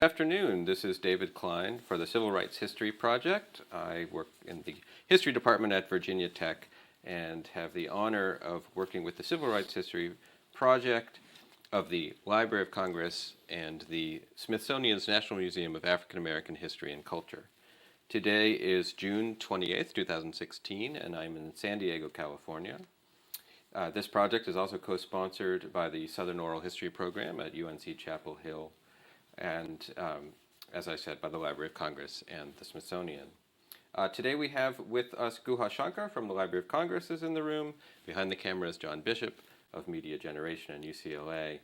Good afternoon. This is David Klein for the Civil Rights History Project. I work in the History Department at Virginia Tech and have the honor of working with the Civil Rights History Project of the Library of Congress and the Smithsonian's National Museum of African American History and Culture. Today is June 28th, 2016, and I'm in San Diego, California. This project is also co-sponsored by the Southern Oral History Program at UNC Chapel Hill and, as I said, by the Library of Congress and the Smithsonian. Today we have with us Guha Shankar from the Library of Congress is in the room. Behind the camera is John Bishop of Media Generation and UCLA.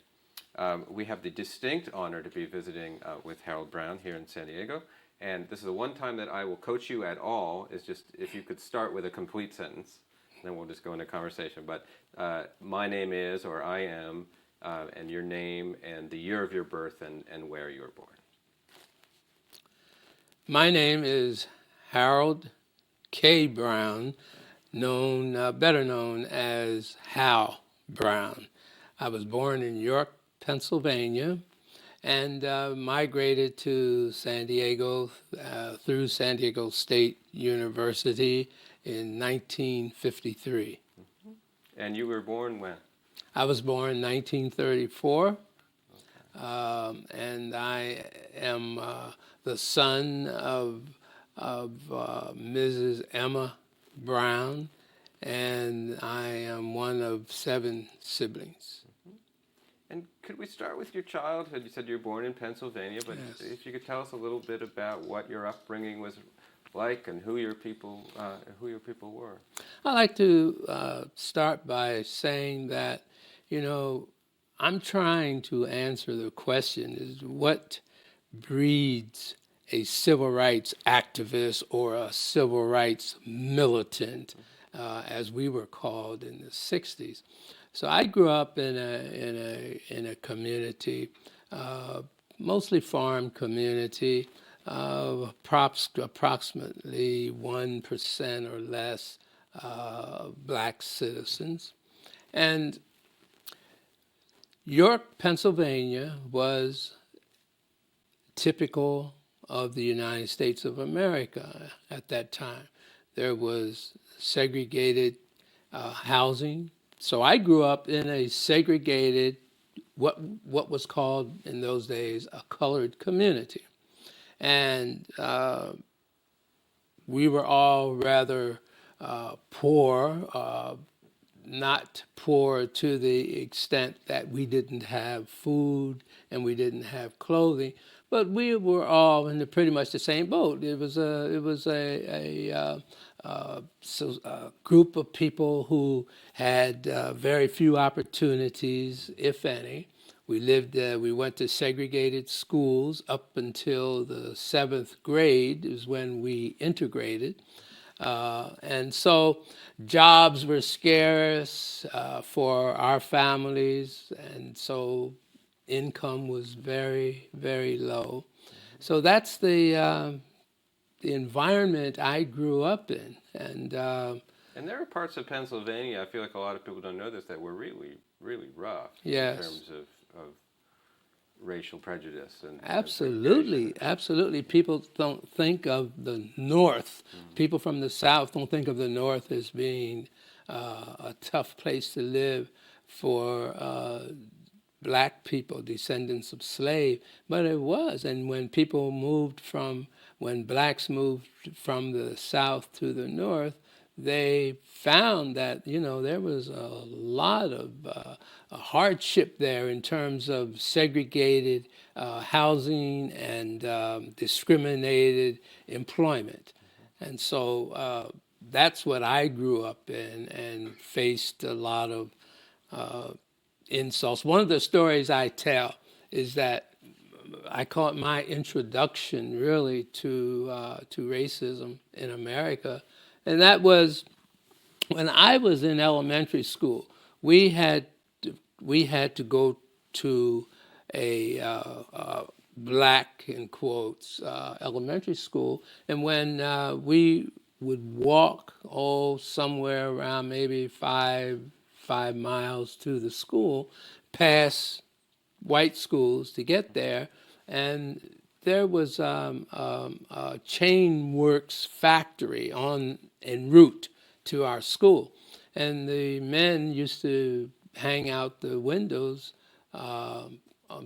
We have the distinct honor to be visiting with Harold Brown here in San Diego. And this is the one time that I will coach you at all, is just if you could start with a complete sentence, then we'll just go into conversation. But my name is, or I am, and your name and the year of your birth and where you were born. My name is Harold K. Brown, better known as Hal Brown. I was born in York, Pennsylvania, and migrated to San Diego through San Diego State University in 1953. Mm-hmm. And you were born when? I was born in 1934, and I am the son of Mrs. Emma Brown, and I am one of 7 siblings. Mm-hmm. And could we start with your childhood? You said you were born in Pennsylvania, but Yes. If you could tell us a little bit about what your upbringing was like and who your people were. I like to start by saying that, I'm trying to answer the question is what breeds a civil rights activist or a civil rights militant, as we were called in the 60s. So I grew up in a community, mostly farm community, approximately 1% or less black citizens. And York, Pennsylvania was typical of the United States of America at that time. There was segregated housing. So I grew up in a segregated, what was called in those days a colored community. And we were all rather poor, not poor to the extent that we didn't have food and we didn't have clothing, but we were all in pretty much the same boat. It was a group of people who had very few opportunities, if any. We went to segregated schools up until the 7th grade is when we integrated. And so jobs were scarce for our families, and so income was very, very low. So that's the environment I grew up in. And there are parts of Pennsylvania, I feel like a lot of people don't know this, that were really, really rough. Yes. In terms of racial prejudice and absolutely. People don't think of the North. Mm-hmm. People from the South don't think of the North as being a tough place to live for black people, descendants of slaves, but it was. And when blacks moved from the South to the North, they found that, there was a lot of hardship there in terms of segregated housing and discriminated employment. And so that's what I grew up in and faced a lot of insults. One of the stories I tell is that I call it my introduction really to racism in America. And that was when I was in elementary school. We had to go to a black, in quotes, elementary school. And when we would walk, somewhere around maybe five miles to the school, past white schools to get there, and there was a chain works factory en route to our school, and the men used to hang out the windows of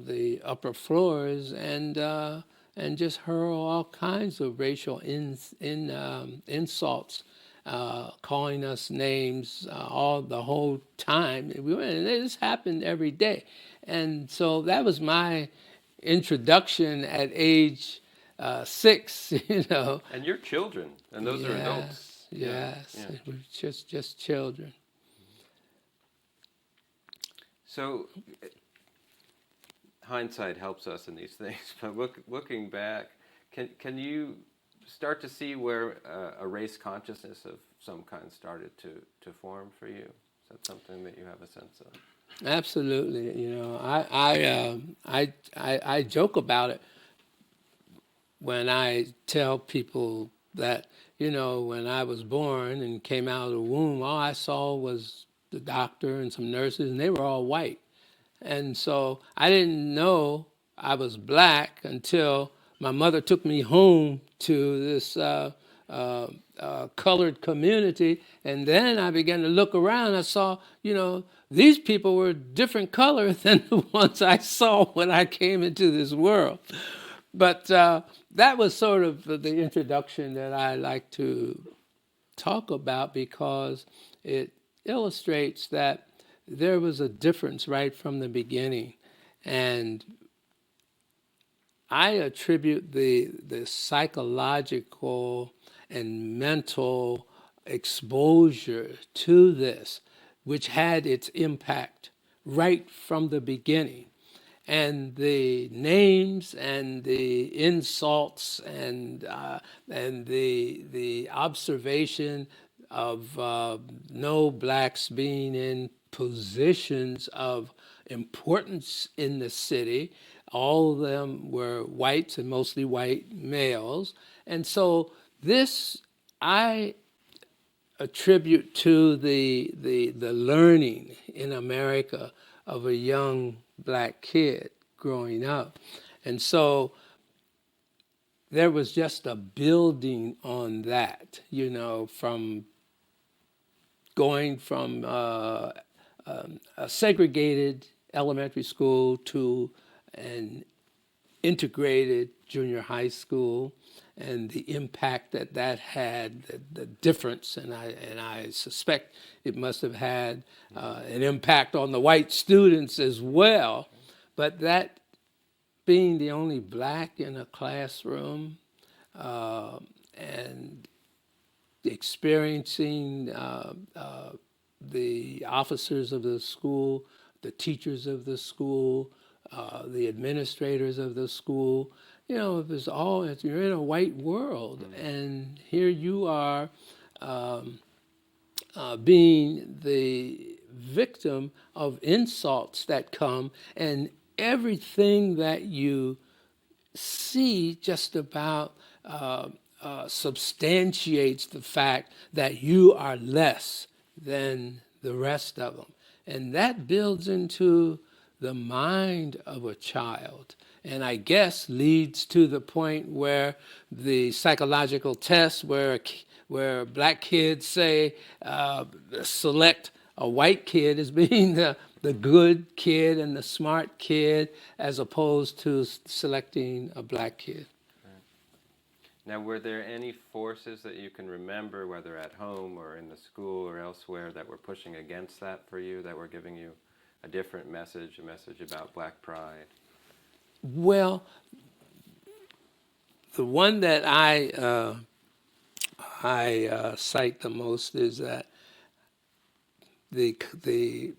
the upper floors and just hurl all kinds of racial insults, calling us names all the whole time. And this happened every day, and so that was my introduction at age 6. And you're children, and those are adults. Yes, Yeah. we're just children. So hindsight helps us in these things, but looking back, can you start to see where a race consciousness of some kind started to form for you? Is that something that you have a sense of? Absolutely. I joke about it when I tell people that, when I was born and came out of the womb, all I saw was the doctor and some nurses, and they were all white. And so I didn't know I was black until my mother took me home to this colored community. And then I began to look around. I saw, these people were different color than the ones I saw when I came into this world. But that was sort of the introduction that I like to talk about, because it illustrates that there was a difference right from the beginning. And I attribute the psychological and mental exposure to this, which had its impact right from the beginning. And the names and the insults and the observation of no blacks being in positions of importance in the city. All of them were whites and mostly white males. And so this I attribute to the learning in America of a young black kid growing up. And so there was just a building on that, from going from a segregated elementary school to an integrated junior high school, and the impact that had, the difference, and I suspect it must have had an impact on the white students as well. But that being the only black in a classroom and experiencing the officers of the school, the teachers of the school, the administrators of the school, it was all, you're in a white world, and here you are being the victim of insults that come, and everything that you see just about substantiates the fact that you are less than the rest of them. And that builds into the mind of a child, and I guess leads to the point where the psychological tests where black kids say select a white kid as being the good kid and the smart kid, as opposed to selecting a black kid. Now, were there any forces that you can remember, whether at home or in the school or elsewhere, that were pushing against that for you, that were giving you a different message, a message about black pride? Well, the one that I cite the most is that the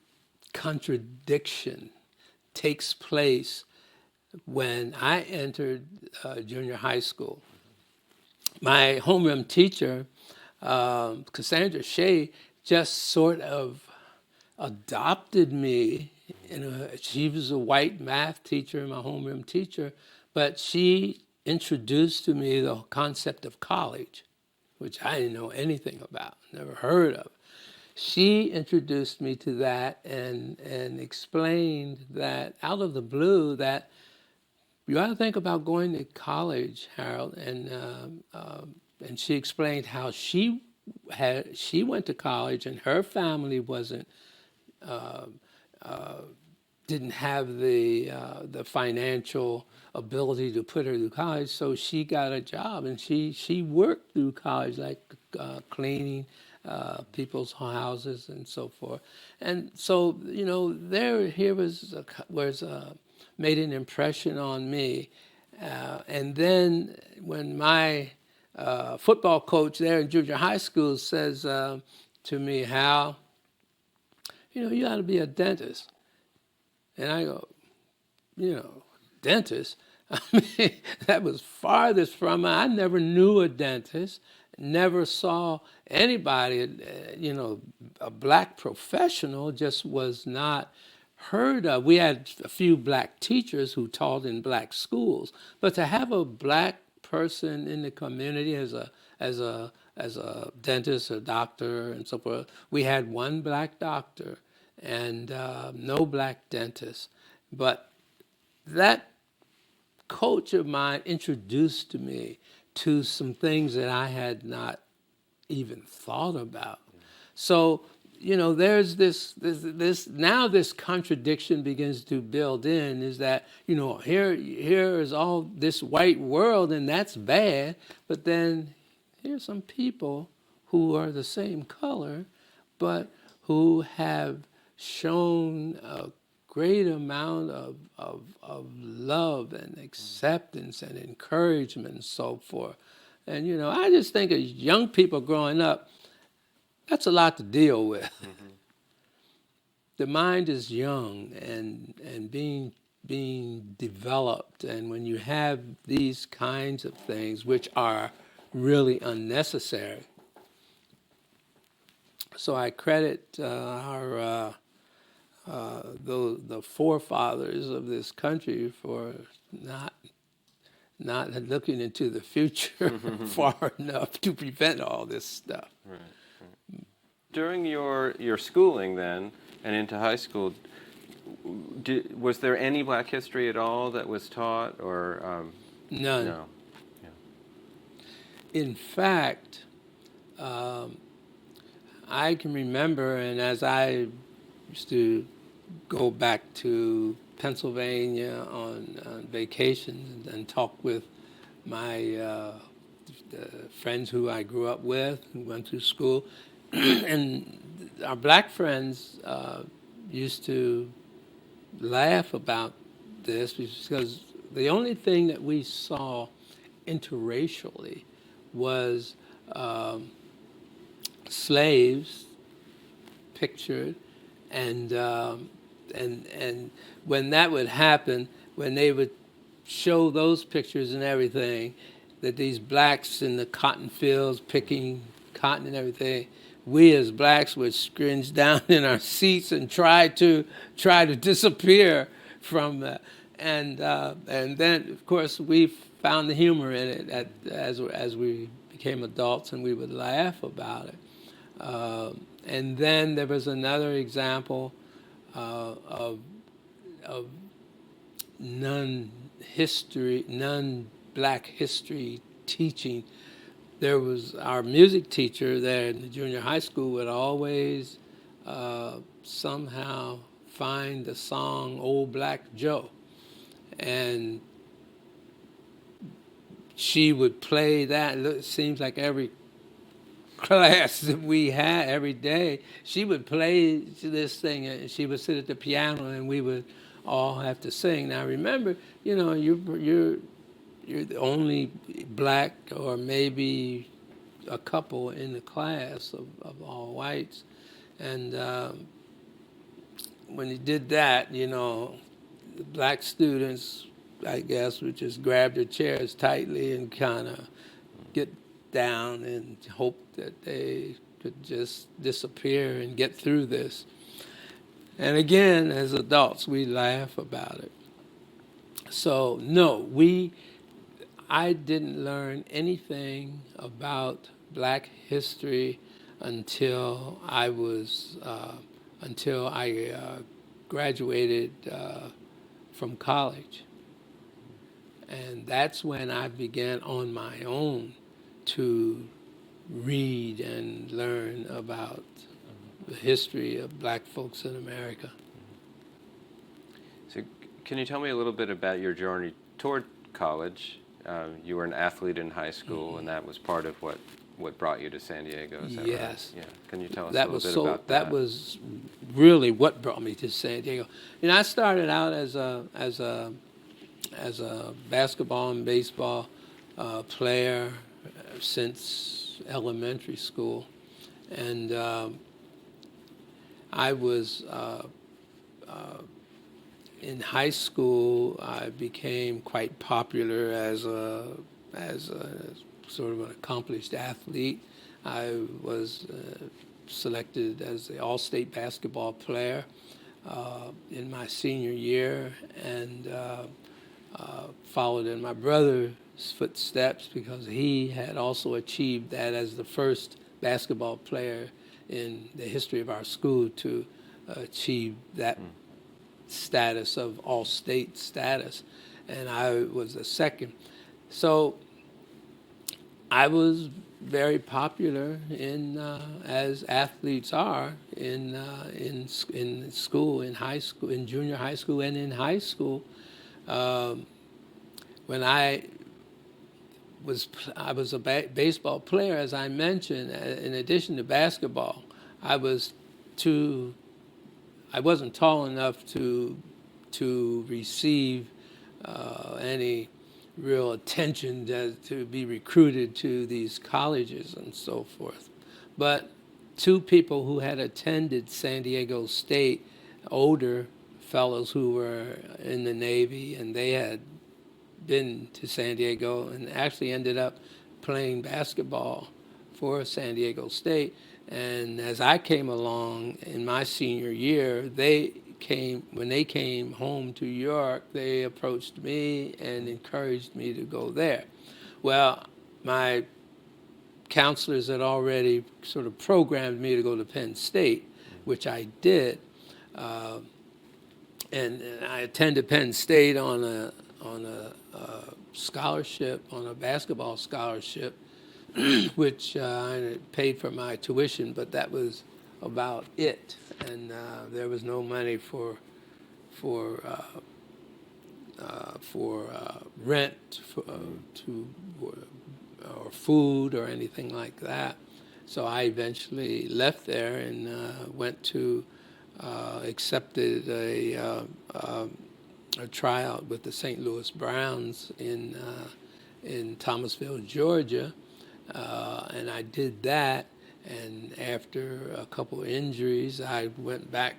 contradiction takes place when I entered junior high school. My homeroom teacher, Cassandra Shea, just sort of adopted me. She was a white math teacher, my homeroom teacher, but she introduced to me the concept of college, which I didn't know anything about, never heard of. She introduced me to that and explained that out of the blue that, you ought to think about going to college, Harold. And she explained how she went to college and her family wasn't didn't have the financial ability to put her through college, so she got a job and she worked through college, like cleaning people's houses and so forth. And so here was made an impression on me. And then when my football coach there in junior high school says to me, Hal, you ought to be a dentist. And I go, dentist? I mean, that was farthest from it. I never knew a dentist, never saw anybody, a black professional just was not heard of. We had a few black teachers who taught in black schools, but to have a black person in the community as a dentist, a doctor, and so forth, we had one black doctor and no black dentist. But that coach of mine introduced to me to some things that I had not even thought about. So, there's this now this contradiction begins to build in, is that, here is all this white world and that's bad, but then here's some people who are the same color, but who have shown a great amount of love and acceptance and encouragement and so forth. And, I just think as young people growing up, that's a lot to deal with. Mm-hmm. The mind is young and being developed. And when you have these kinds of things, which are really unnecessary. So I credit the forefathers of this country for not looking into the future far enough to prevent all this stuff. Right. During your schooling then and into high school, was there any black history at all that was taught, or none? No. Yeah. In fact, I can remember, and as I used to go back to Pennsylvania on vacation and talk with my friends who I grew up with, who went through school, and our black friends used to laugh about this because the only thing that we saw interracially was slaves pictured, and when that would happen, when they would show those pictures and everything, that these blacks in the cotton fields picking cotton and everything, we as blacks would scringe down in our seats and try to disappear from that. And then, of course, we found the humor in it as we became adults, and we would laugh about it. And then there was another example of non-black history teaching. There was our music teacher there in the junior high school would always somehow find the song Old Black Joe, and she would play that. It seems like every class that we had every day, she would play this thing, and she would sit at the piano, and we would all have to sing. Now remember, you're the only black, or maybe a couple in the class of all whites, and when you did that, the black students, I guess, would just grab their chairs tightly and kind of get down and hope that they could just disappear and get through this. And again, as adults, we laugh about it. So no, I didn't learn anything about black history until I graduated from college. And that's when I began on my own to read and learn about the history of black folks in America. So, can you tell me a little bit about your journey toward college? You were an athlete in high school, and that was part of what brought you to San Diego. Is that right? Yes. Yeah. Can you tell us a That little was bit so. about That that? was really what brought me to San Diego. I started out as a basketball and baseball player since elementary school, and I was in high school. I became quite popular as a sort of an accomplished athlete. I was selected as the all-state basketball player in my senior year, and followed in my brother's footsteps because he had also achieved that as the first basketball player in the history of our school to achieve that status of all-state status, and I was the second. So I was very popular in as athletes are in school, in high school, in junior high school, and in high school. When I was a baseball player, as I mentioned. In addition to basketball, I wasn't tall enough to receive any real attention to be recruited to these colleges and so forth. But two people who had attended San Diego State, older fellows who were in the Navy, and they had been to San Diego and actually ended up playing basketball for San Diego State. And as I came along in my senior year, when they came home to York, they approached me and encouraged me to go there. Well, my counselors had already sort of programmed me to go to Penn State, which I did. And I attended Penn State on a scholarship, on a basketball scholarship, which I paid for my tuition, but that was about it. And there was no money for rent, or food or anything like that. So I eventually left there and accepted a tryout with the St. Louis Browns in Thomasville, Georgia, and I did that. And after a couple of injuries, I went back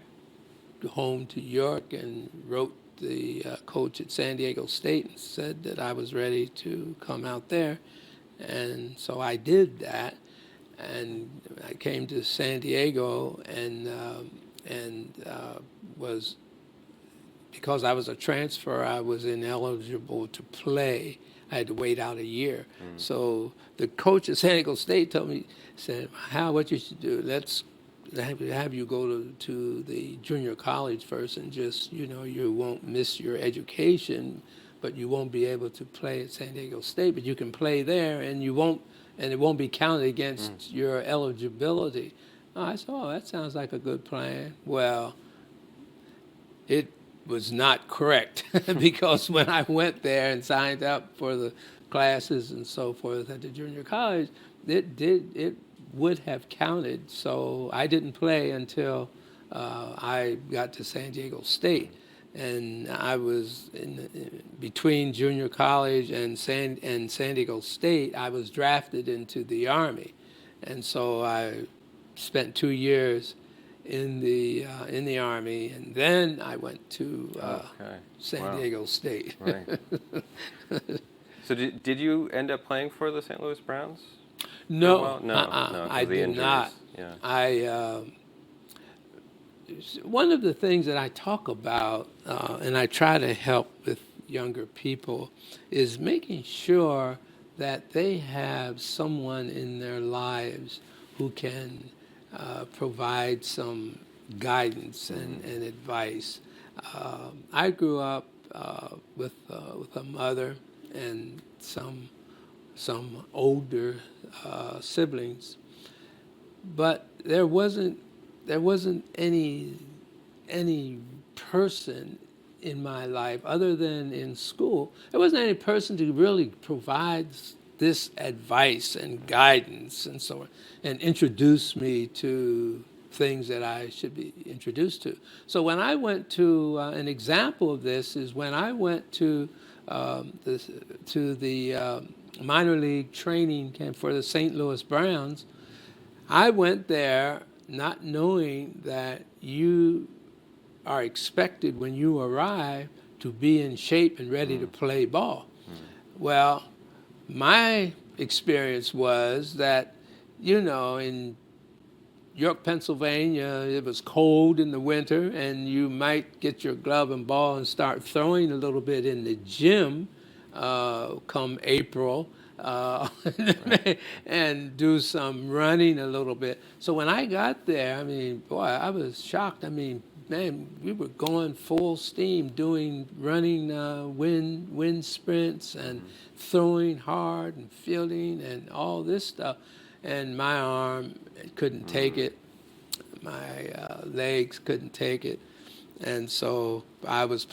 home to York and wrote the coach at San Diego State and said that I was ready to come out there. And so I did that, and I came to San Diego and was, because I was a transfer, I was ineligible to play. I had to wait out a year. So the coach at San Diego State said, Hal, what you should do, let's have you go to the junior college first, and just, you won't miss your education, but you won't be able to play at San Diego State, but you can play there, and it won't be counted against your eligibility. I said, that sounds like a good plan. Well, it was not correct because when I went there and signed up for the classes and so forth at the junior college, it would have counted. So I didn't play until I got to San Diego State, and I was between junior college and San Diego State. I was drafted into the Army, and so I spent 2 years in the Army, and then I went to San Diego State. Right. So did you end up playing for the St. Louis Browns? No, No, I the did injuries. not. Yeah. One of the things that I talk about, and I try to help with younger people, is making sure that they have someone in their lives who can provide some guidance and advice. I grew up with a mother and some older siblings. But there wasn't any person in my life other than in school. There wasn't any person to really provide this advice and guidance and so on, and introduce me to things that I should be introduced to. So when I went to an example of this is when I went to the minor league training camp for the St. Louis Browns. I went there not knowing that you are expected when you arrive to be in shape and ready to play ball. Well, my experience was that, in York, Pennsylvania, it was cold in the winter, and you might get your glove and ball and start throwing a little bit in the gym come April, and do some running a little bit. So when I got there, I mean, boy, I was shocked. I mean, man, we were going full steam, doing running wind sprints and throwing hard and fielding and all this stuff. And my arm couldn't take it. My legs couldn't take it. And so I was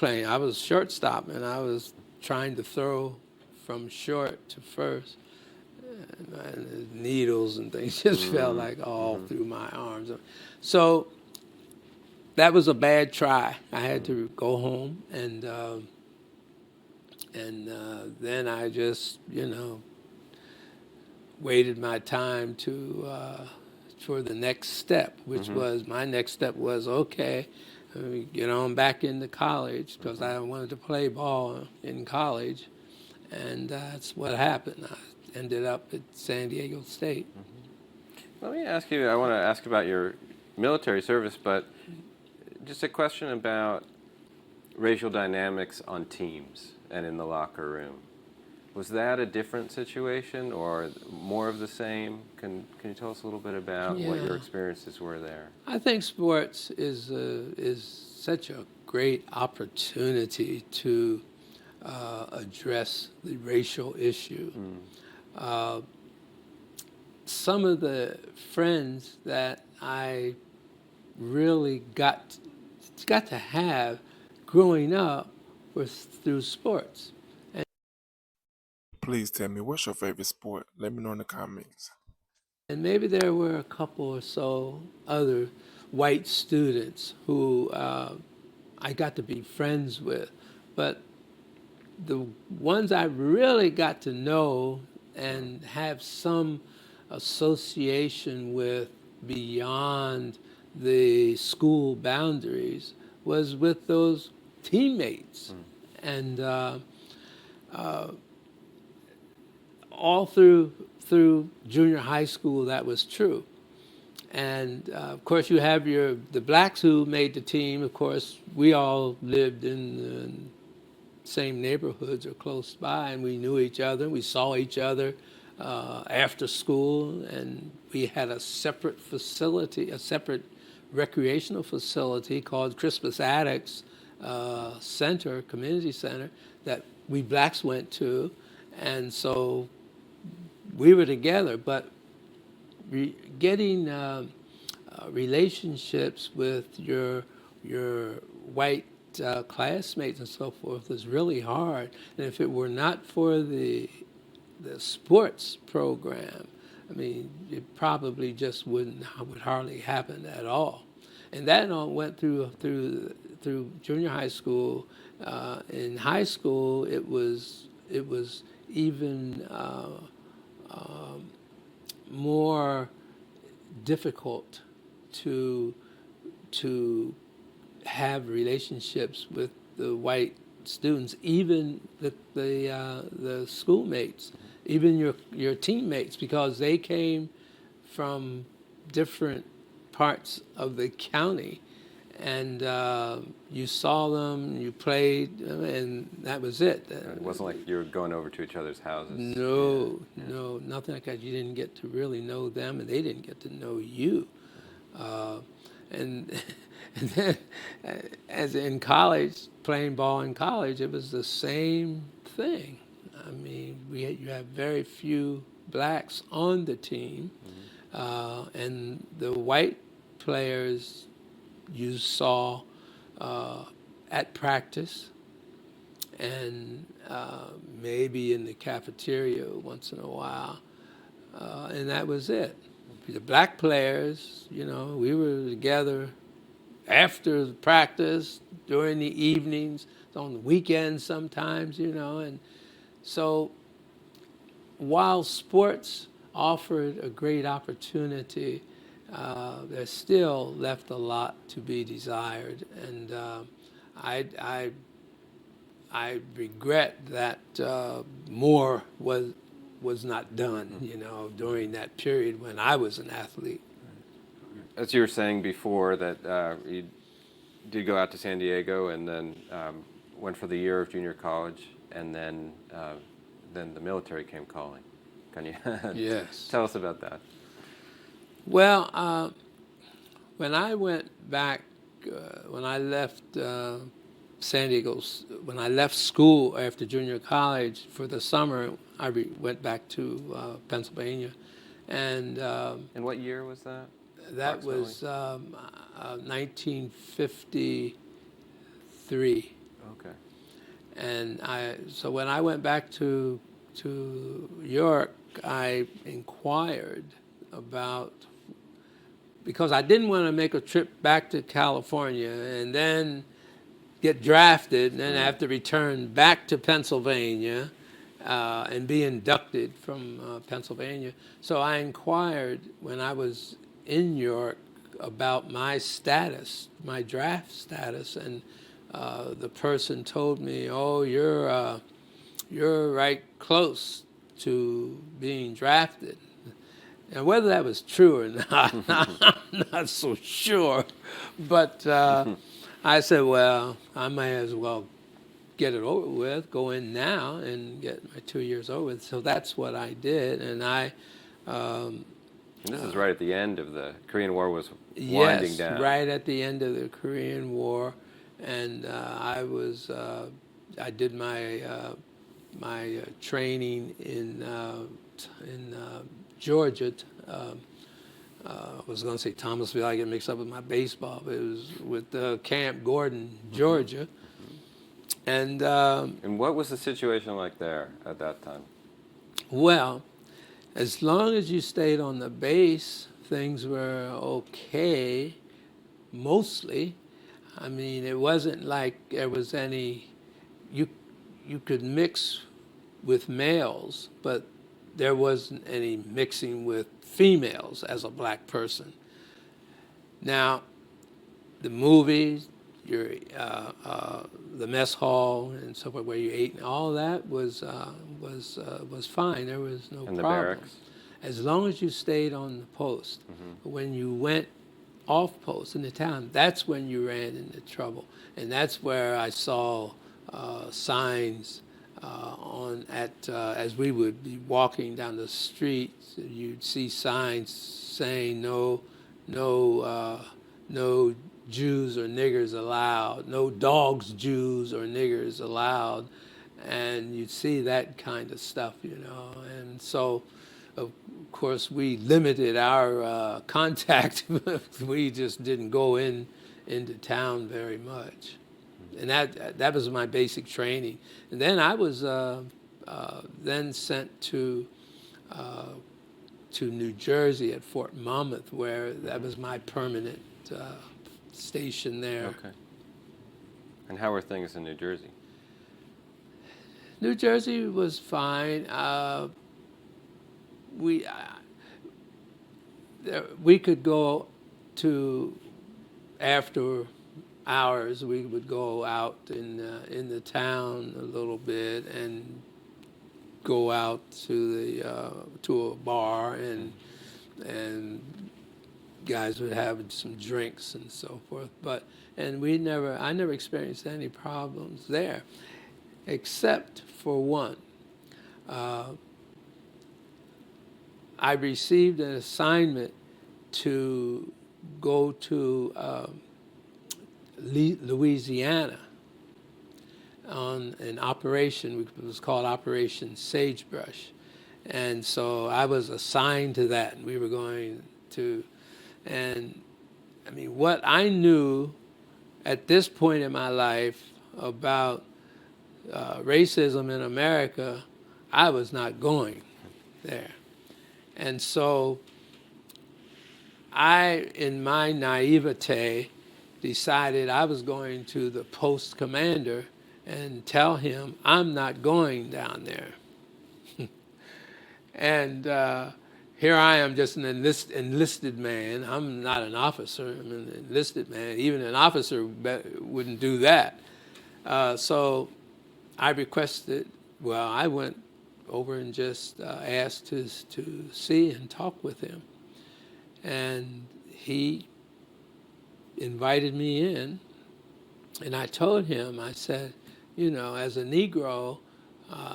shortstop, and I was trying to throw from short to first. And the needles and things just felt like all through my arms. So that was a bad try. I had to go home, and then I just, waited my time for the next step, which was, my next step was, okay, get on back into college, because I wanted to play ball in college, and that's what happened. I ended up at San Diego State. Let me ask you, I want to ask about your military service, but just a question about racial dynamics on teams and in the locker room. Was that a different situation or more of the same? Can you tell us a little bit about what your experiences were there? I think sports is such a great opportunity to address the racial issue. Some of the friends that I really got to have growing up was through sports. Please tell me, what's your favorite sport? Let me know in the comments. And maybe there were a couple or so other white students who I got to be friends with. But the ones I really got to know and have some association with beyond the school boundaries was with those teammates. And all through junior high school, that was true. And of course, you have the blacks who made the team. Of course, we all lived in the same neighborhoods or close by, and we knew each other. We saw each other after school, and we had a separate facility, a separate recreational facility called Crispus Attucks Center, Community Center, that we blacks went to. And so we were together, but getting relationships with your white classmates and so forth was really hard. And if it were not for the sports program, I mean, it probably just would hardly happen at all. And that all went through junior high school. In high school, it was even more difficult to have relationships with the white students, even the schoolmates, even your teammates, because they came from different parts of the county, and you saw them, you played, and that was it. It wasn't like you were going over to each other's houses. No, nothing like that. You didn't get to really know them, and they didn't get to know you. And then, as in college, playing ball in college, it was the same thing. I mean, you have very few blacks on the team, and the white players you saw at practice and maybe in the cafeteria once in a while, and that was it. The black players, we were together after the practice, during the evenings, on the weekends sometimes, and so while sports offered a great opportunity, there still left a lot to be desired, and I regret that more was not done, during that period when I was an athlete. As you were saying before, that you did go out to San Diego and then went for the year of junior college, and then the military came calling. Can you Yes. tell us about that? Well, when I went back, when I left San Diego, when I left school after junior college for the summer, I went back to Pennsylvania, and And what year was that? that was 1953. Okay. And so when I went back to York, I inquired about, because I didn't want to make a trip back to California and then get drafted and then have to return back to Pennsylvania and be inducted from Pennsylvania. So I inquired when I was in York about my status, my draft status, and the person told me, "Oh, you're right close to being drafted." And whether that was true or not, I'm not so sure. But I said, well, I may as well get it over with, go in now and get my 2 years over with. So that's what I did. And And this is right at the end of the Korean War was winding down. Yes, right at the end of the Korean War. And I did my training in Georgia. I was going to say Thomasville. I get mixed up with my baseball, but it was with Camp Gordon, Georgia. And what was the situation like there at that time? well, as long as you stayed on the base, things were okay, mostly. I mean, it wasn't like there was any. You could mix with males, but there wasn't any mixing with females as a black person. Now, the movies, the mess hall and so forth, where you ate, and all that was fine. There was no And the problem, barracks? as long as you stayed on the post. When you went off post in the town, that's when you ran into trouble, and that's where I saw signs as we would be walking down the street. You'd see signs saying no Jews or niggers allowed, no dogs, Jews or niggers allowed, and you'd see that kind of stuff, and so of course we limited our contact. We just didn't go into town very much. And that was my basic training. And then I was then sent to New Jersey at Fort Monmouth, where that was my permanent station there. Okay. And how were things in New Jersey? New Jersey was fine. We could go to, after hours, we would go out in the town a little bit and go out to a bar, and guys would have some drinks and so forth. I never experienced any problems there, except for one. I received an assignment to go to Louisiana on an operation. It was called Operation Sagebrush. And so I was assigned to that, and we were going to, and I mean, what I knew at this point in my life about racism in America, I was not going there. And so I, in my naivete, decided I was going to the post commander and tell him I'm not going down there. And here I am, just an enlisted man. I'm not an officer. I'm an enlisted man. Even an officer wouldn't do that. So I requested, well, I went over and just asked to see and talk with him. And he invited me in, and I told him, I said, you know, as a Negro,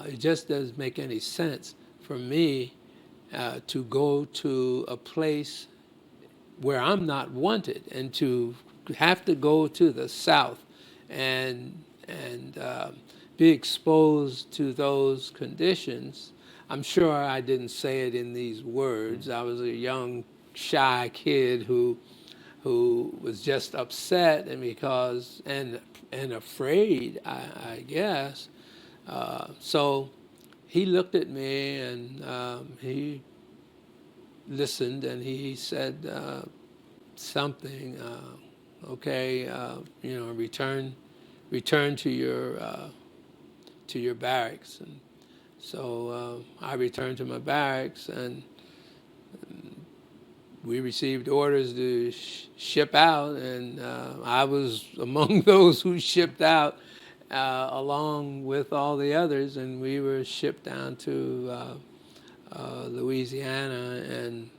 it just doesn't make any sense for me to go to a place where I'm not wanted and to have to go to the South and be exposed to those conditions. I'm sure I didn't say it in these words. I was a young, shy kid who was just upset and afraid, I guess. So he looked at me and he listened and he said something. Okay, you know, return to your barracks. And so I returned to my barracks, and we received orders to ship out, and I was among those who shipped out along with all the others, and we were shipped down to Louisiana and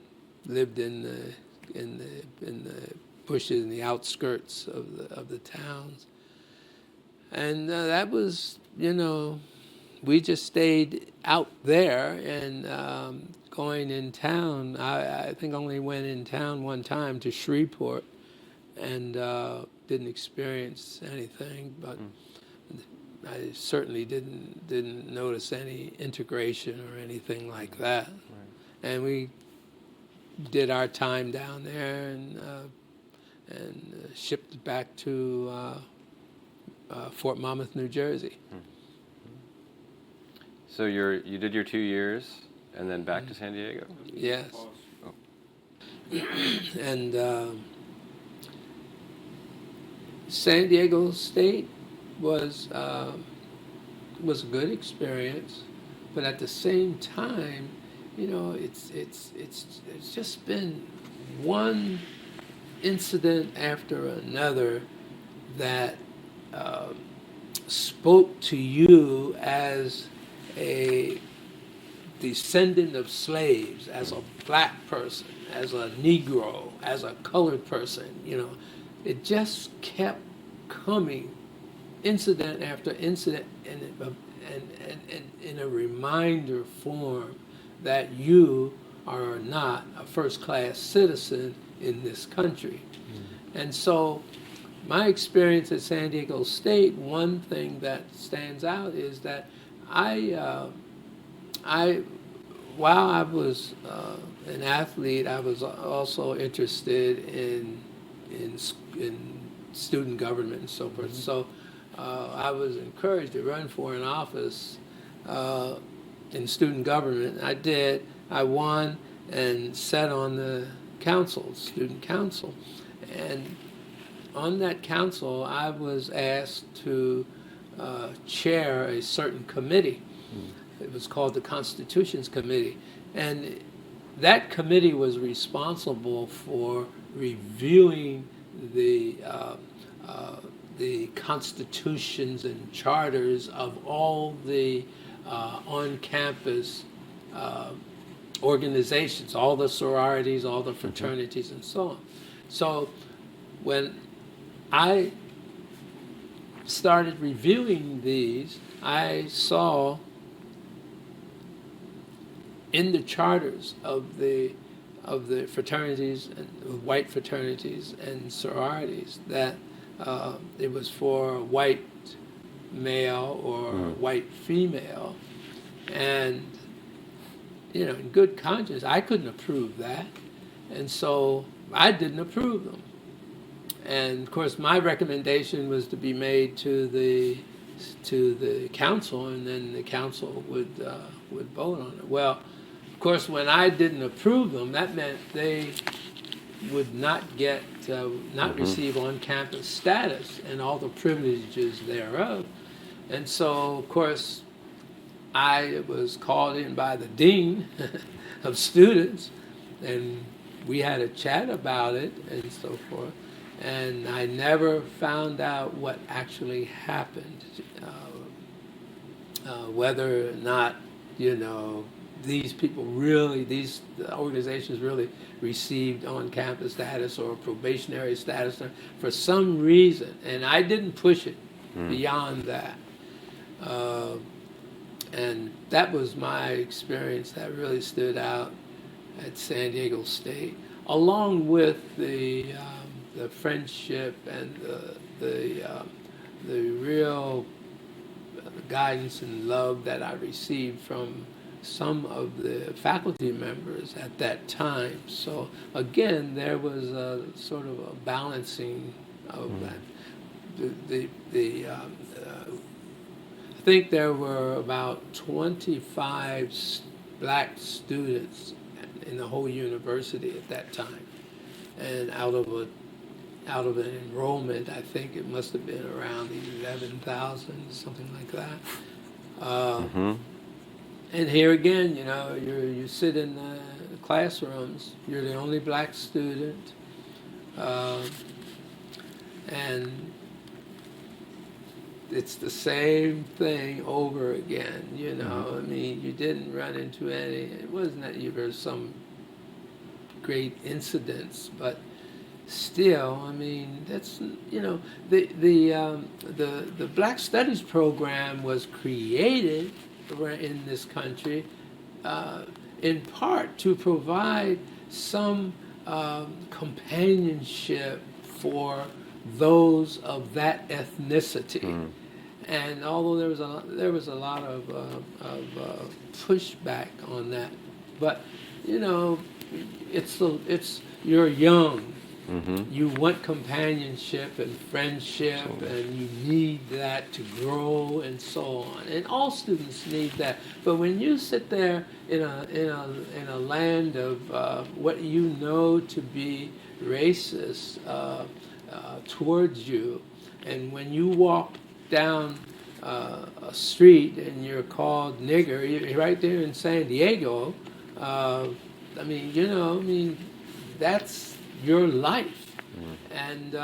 lived in the bushes, in the outskirts of the towns. And that was, you know, we just stayed out there, and going in town, I think only went in town one time to Shreveport, and didn't experience anything, but I certainly didn't notice any integration or anything like that. Right. And we did our time down there and shipped back to Fort Monmouth, New Jersey. So you did your 2 years and then back to San Diego? Yes. Oh. And San Diego State was a good experience, but at the same time, you know, it's just been one incident after another that spoke to you as a descendant of slaves, as a black person, as a Negro, as a colored person. You know, it just kept coming, incident after incident, and in a reminder form that you are not a first-class citizen in this country. Mm-hmm. And so my experience at San Diego State, one thing that stands out is that while I was an athlete, I was also interested in student government and so forth. Mm-hmm. So I was encouraged to run for an office in student government. I did. I won and sat on the council, student council. And on that council, I was asked to chair a certain committee. It was called the Constitutions Committee. And that committee was responsible for reviewing the constitutions and charters of all the on-campus organizations, all the sororities, all the fraternities, and so on. So when I started reviewing these, I saw in the charters of the fraternities, and white fraternities and sororities, that it was for white male or white female. And, you know, in good conscience, I couldn't approve that. And so I didn't approve them. And of course, my recommendation was to be made to the council, and then the council would vote on it. Well, of course, when I didn't approve them, that meant they would not get not receive on-campus status and all the privileges thereof. And so, of course, I was called in by the dean of students, and we had a chat about it and so forth. And I never found out what actually happened, whether or not, you know, these organizations really received on-campus status or probationary status for some reason. And I didn't push it beyond that. And that was my experience that really stood out at San Diego State, along with the friendship and the real guidance and love that I received from some of the faculty members at that time. So again, there was a sort of a balancing of that. I think there were about 25 black students in the whole university at that time, and out of an enrollment, I think it must have been around 11,000, something like that. And here again, you know, you sit in the classrooms, you're the only black student, and it's the same thing over again, you know. I mean, you didn't run into it wasn't that you were some great incidents, but still, I mean, that's, you know, the Black Studies program was created in this country in part to provide some companionship for those of that ethnicity. And although there was a lot of pushback on that, but you know, you're young. You want companionship and friendship, and you need that to grow and so on. And all students need that. But when you sit there in a land of what you know to be racist towards you, and when you walk down a street and you're called nigger, you're right there in San Diego. I mean, you know, I mean, that's your life. And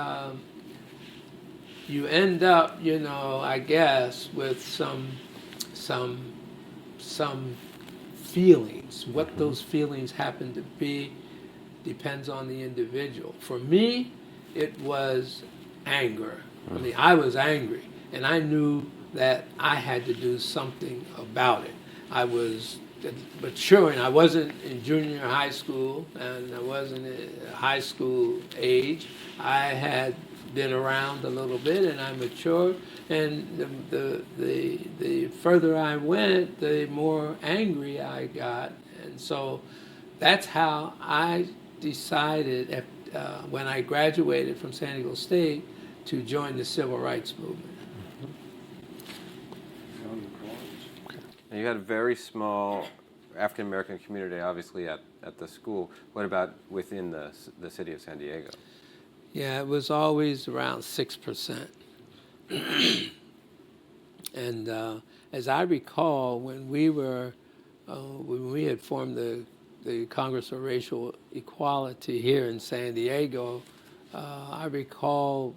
you end up, you know, I guess, with some feelings. What those feelings happen to be depends on the individual. For me, it was anger. I mean, I was angry, and I knew that I had to do something about it. I was maturing. I wasn't in junior high school, and I wasn't at high school age. I had been around a little bit, and I matured. And the further I went, the more angry I got. And so that's how I decided when I graduated from San Diego State to join the civil rights movement. Now you had a very small African American community, obviously, at the school. What about within the city of San Diego? Yeah, it was always around 6%. And as I recall, when we had formed the Congress of Racial Equality here in San Diego, I recall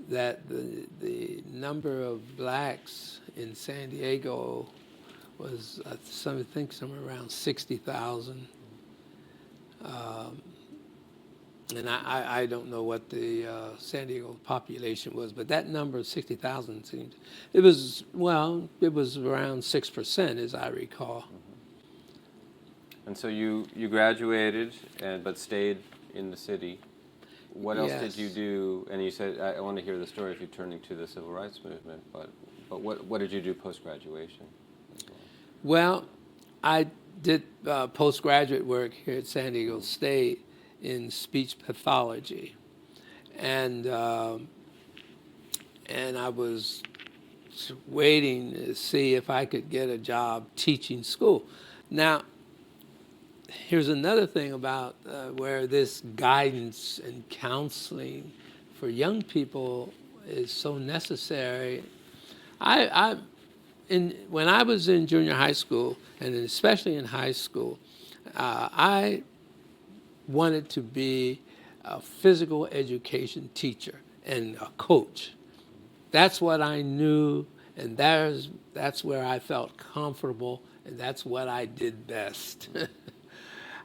that the number of blacks in San Diego was, I think, somewhere around 60,000. And I don't know what the San Diego population was, but that number of 60,000 seems, it was around 6%, as I recall. And so you graduated, but stayed in the city. what else did Yes. you do? And you said, I want to hear the story of you turning to the civil rights movement, but what did you do post-graduation? Well, I did postgraduate work here at San Diego State in speech pathology, and I was waiting to see if I could get a job teaching school. Now, here's another thing about where this guidance and counseling for young people is so necessary. When I was in junior high school, and especially in high school, I wanted to be a physical education teacher and a coach. That's what I knew, and that's where I felt comfortable, and that's what I did best.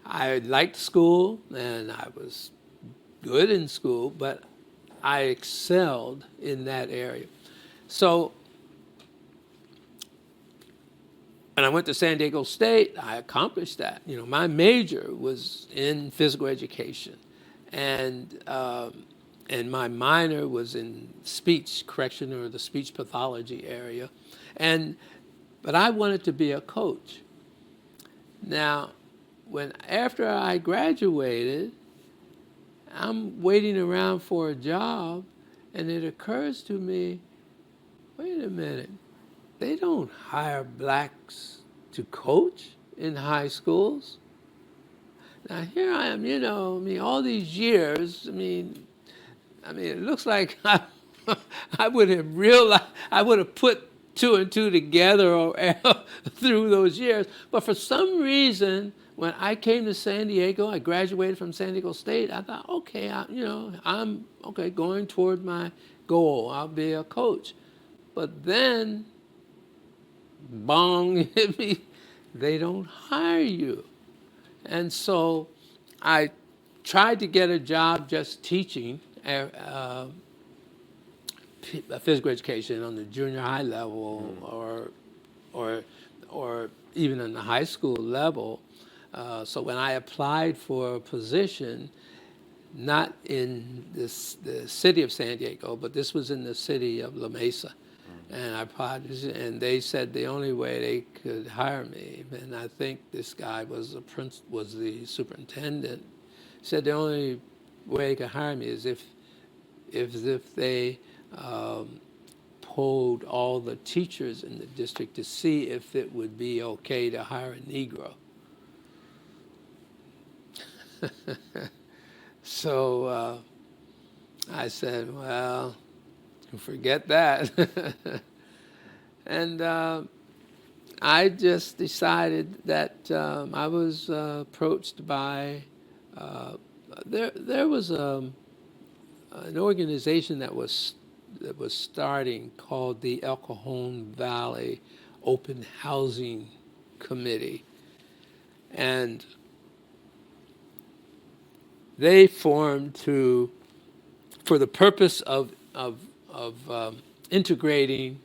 I liked school, and I was good in school, but I excelled in that area. So, and I went to San Diego State. I accomplished that. You know, my major was in physical education, and my minor was in speech correction, or the speech pathology area, but I wanted to be a coach. Now, after I graduated, I'm waiting around for a job, and it occurs to me, wait a minute, they don't hire blacks to coach in high schools. Now here I am, all these years, it looks like I would have realized, I would have put two and two together through those years. But for some reason, when I came to San Diego, I graduated from San Diego State, I thought, okay, I'm going toward my goal. I'll be a coach. But then, bong, hit me, they don't hire you. And so I tried to get a job just teaching physical education on the junior high level, or even on the high school level. So when I applied for a position, not in the city of San Diego, but this was in the city of La Mesa, and I applied, and they said the only way they could hire me, and I think this guy was the superintendent, said the only way they could hire me is if they polled all the teachers in the district to see if it would be okay to hire a Negro. So I said, well, forget that. And I just decided that I was approached by, there was an organization that was starting called the El Cajon Valley Open Housing Committee. And they formed for the purpose of integrating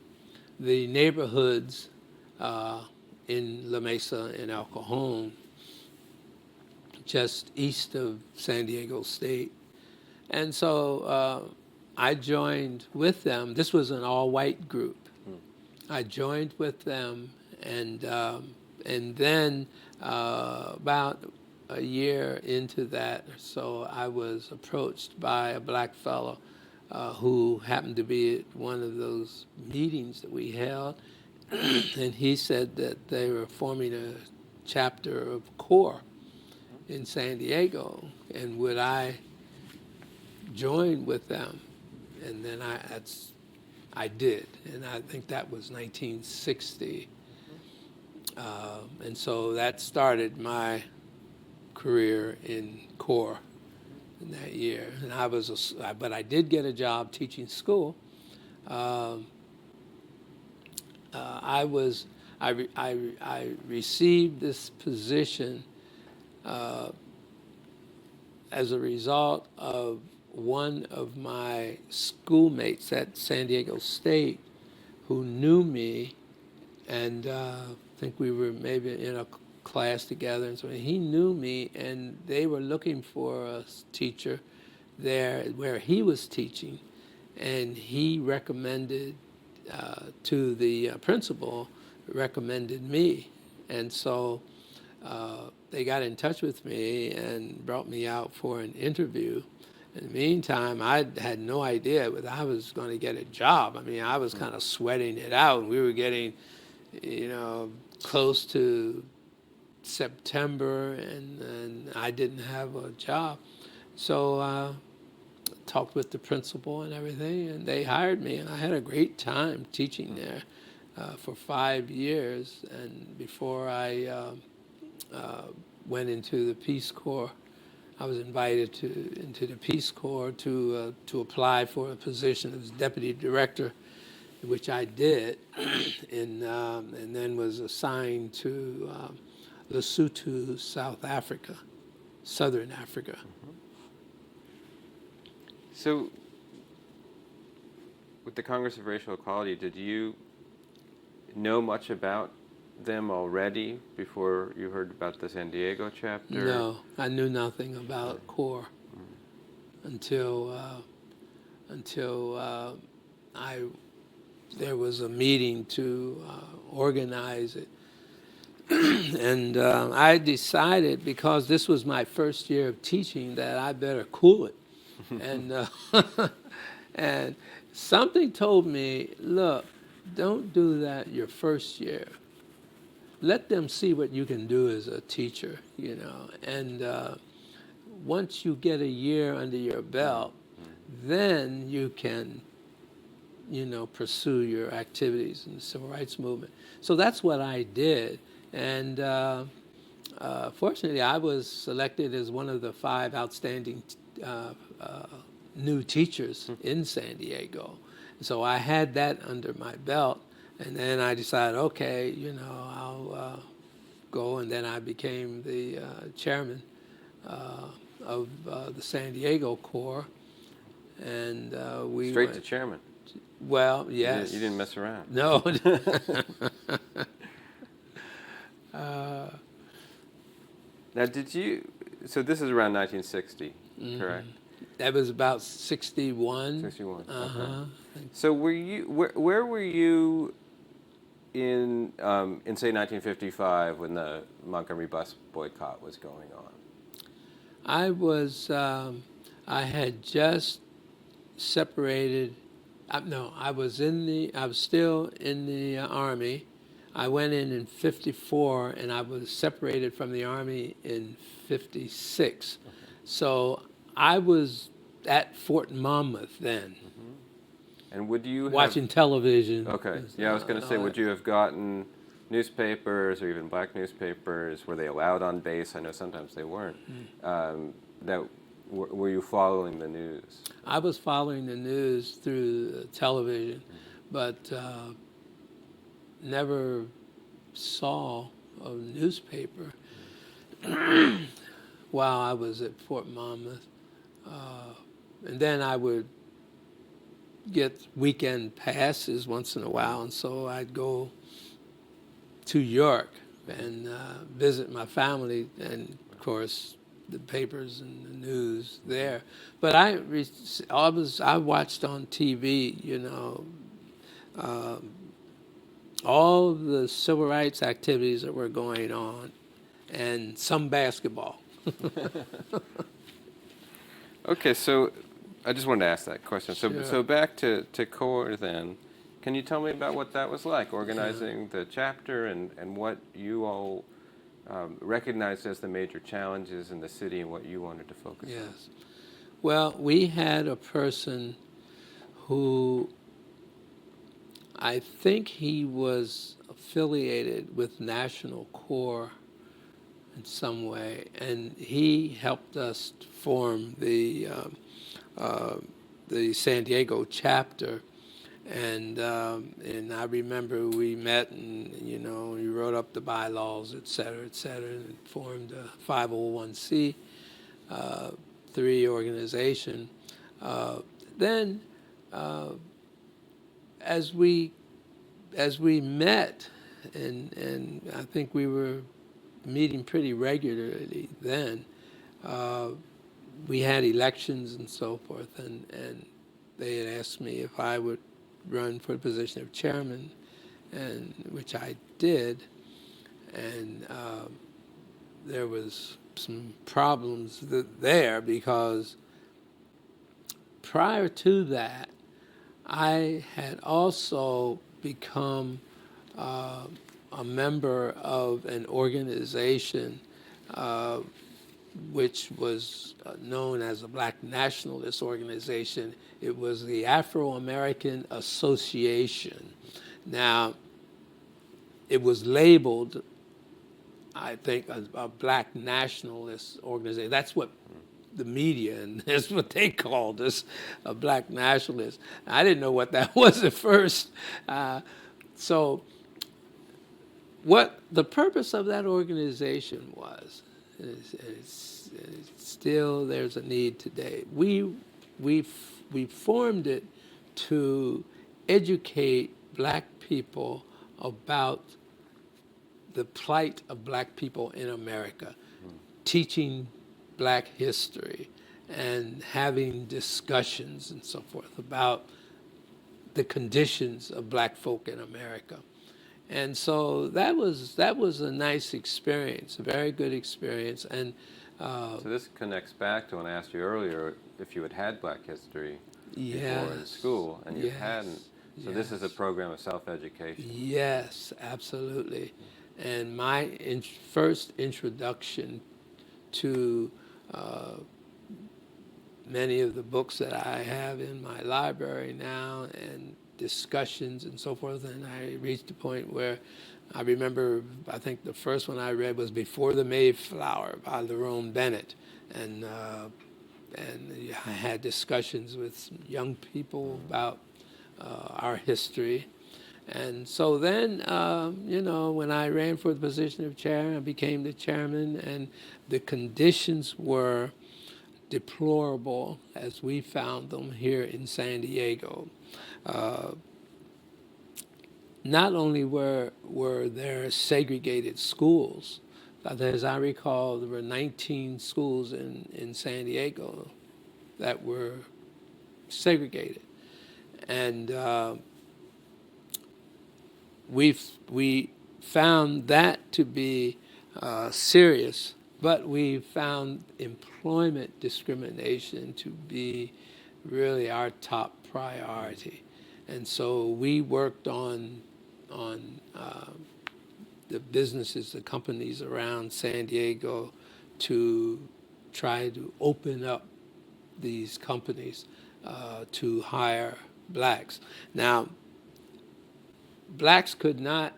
the neighborhoods in La Mesa and El Cajon, just east of San Diego State. And so I joined with them. This was an all-white group. I joined with them, and then about a year into that, so I was approached by a black fellow who happened to be at one of those meetings that we held, and he said that they were forming a chapter of CORE in San Diego, and would I join with them? And then I did, and I think that was 1960, and so that started my career in CORE in that year. And but I did get a job teaching school. I received this position as a result of one of my schoolmates at San Diego State who knew me, and I think we were maybe in a class together, and so he knew me, and they were looking for a teacher there where he was teaching, and he recommended to the principal, recommended me. And so they got in touch with me and brought me out for an interview. In the meantime, I had no idea whether I was going to get a job. I mean, I was kind of sweating it out. We were getting, close to September, and I didn't have a job. So talked with the principal and everything, and they hired me, and I had a great time teaching there for 5 years. And before I went into the Peace Corps, I was invited into the Peace Corps to apply for a position as deputy director, which I did, and then was assigned to Lesotho, South Africa, Southern Africa. So, with the Congress of Racial Equality, did you know much about them already before you heard about the San Diego chapter? No, I knew nothing about CORE until there was a meeting to organize it. And I decided, because this was my first year of teaching, that I better cool it. And and something told me, look, don't do that your first year. Let them see what you can do as a teacher, And once you get a year under your belt, then you can, pursue your activities in the civil rights movement. So that's what I did. And fortunately, I was selected as one of the 5 outstanding new teachers in San Diego. So I had that under my belt. And then I decided, okay, I'll go. And then I became the chairman of the San Diego Corps. And we Straight to chairman. Well, yes. You didn't mess around. No. Now, so this is around 1960, correct? That was about 61. 61. Uh-huh. Okay. So where were you in say 1955 when the Montgomery bus boycott was going on? I had just separated. I was still in the Army. I went in 54, and I was separated from the Army in 56. Okay. So I was at Fort Monmouth then. And would you watching television? Okay. Yeah, I was going to say, would you have gotten newspapers or even black newspapers? Were they allowed on base? I know sometimes they weren't. Were you following the news? I was following the news through television, but never saw a newspaper while I was at Fort Monmouth. And then I would get weekend passes once in a while, and so I'd go to York and visit my family, and of course the papers and the news there. But I watched on TV, all the civil rights activities that were going on, and some basketball. Okay, so I just wanted to ask that question. Sure. So back to CORE then. Can you tell me about what that was like, organizing the chapter and what you all recognized as the major challenges in the city and what you wanted to focus on? Yes. Well, we had a person who, I think he was affiliated with National Corps in some way, and he helped us form the San Diego chapter. And I remember we met, and we wrote up the bylaws, et cetera, and formed a 501c3 organization. Then, as we met, and I think we were meeting pretty regularly then, we had elections and so forth, and they had asked me if I would run for the position of chairman, and which I did, and there was some problems there because prior to that, I had also become a member of an organization which was known as a Black nationalist organization. It was the Afro-American Association. Now, it was labeled, I think, a Black nationalist organization. That's what the media, and that's what they called us, a Black nationalist. I didn't know what that was at first. So what the purpose of that organization was, is still there's a need today. We formed it to educate Black people about the plight of Black people in America, teaching Black history and having discussions and so forth about the conditions of Black folk in America. And so that was a nice experience, a very good experience. And So this connects back to when I asked you earlier if you had Black history before in school, and you hadn't. So this is a program of self-education. Yes, absolutely. And my first introduction to many of the books that I have in my library now and discussions and so forth, and I reached a point where I remember, I think the first one I read was Before the Mayflower by Lerone Bennett, and I had discussions with some young people about our history. And so then, when I ran for the position of chair, I became the chairman, and the conditions were deplorable as we found them here in San Diego. Not only were there segregated schools, but as I recall, there were 19 schools in San Diego that were segregated. And we found that to be serious, but we found employment discrimination to be really our top priority. And so we worked on the businesses, the companies around San Diego to try to open up these companies to hire Blacks. Now, Blacks could not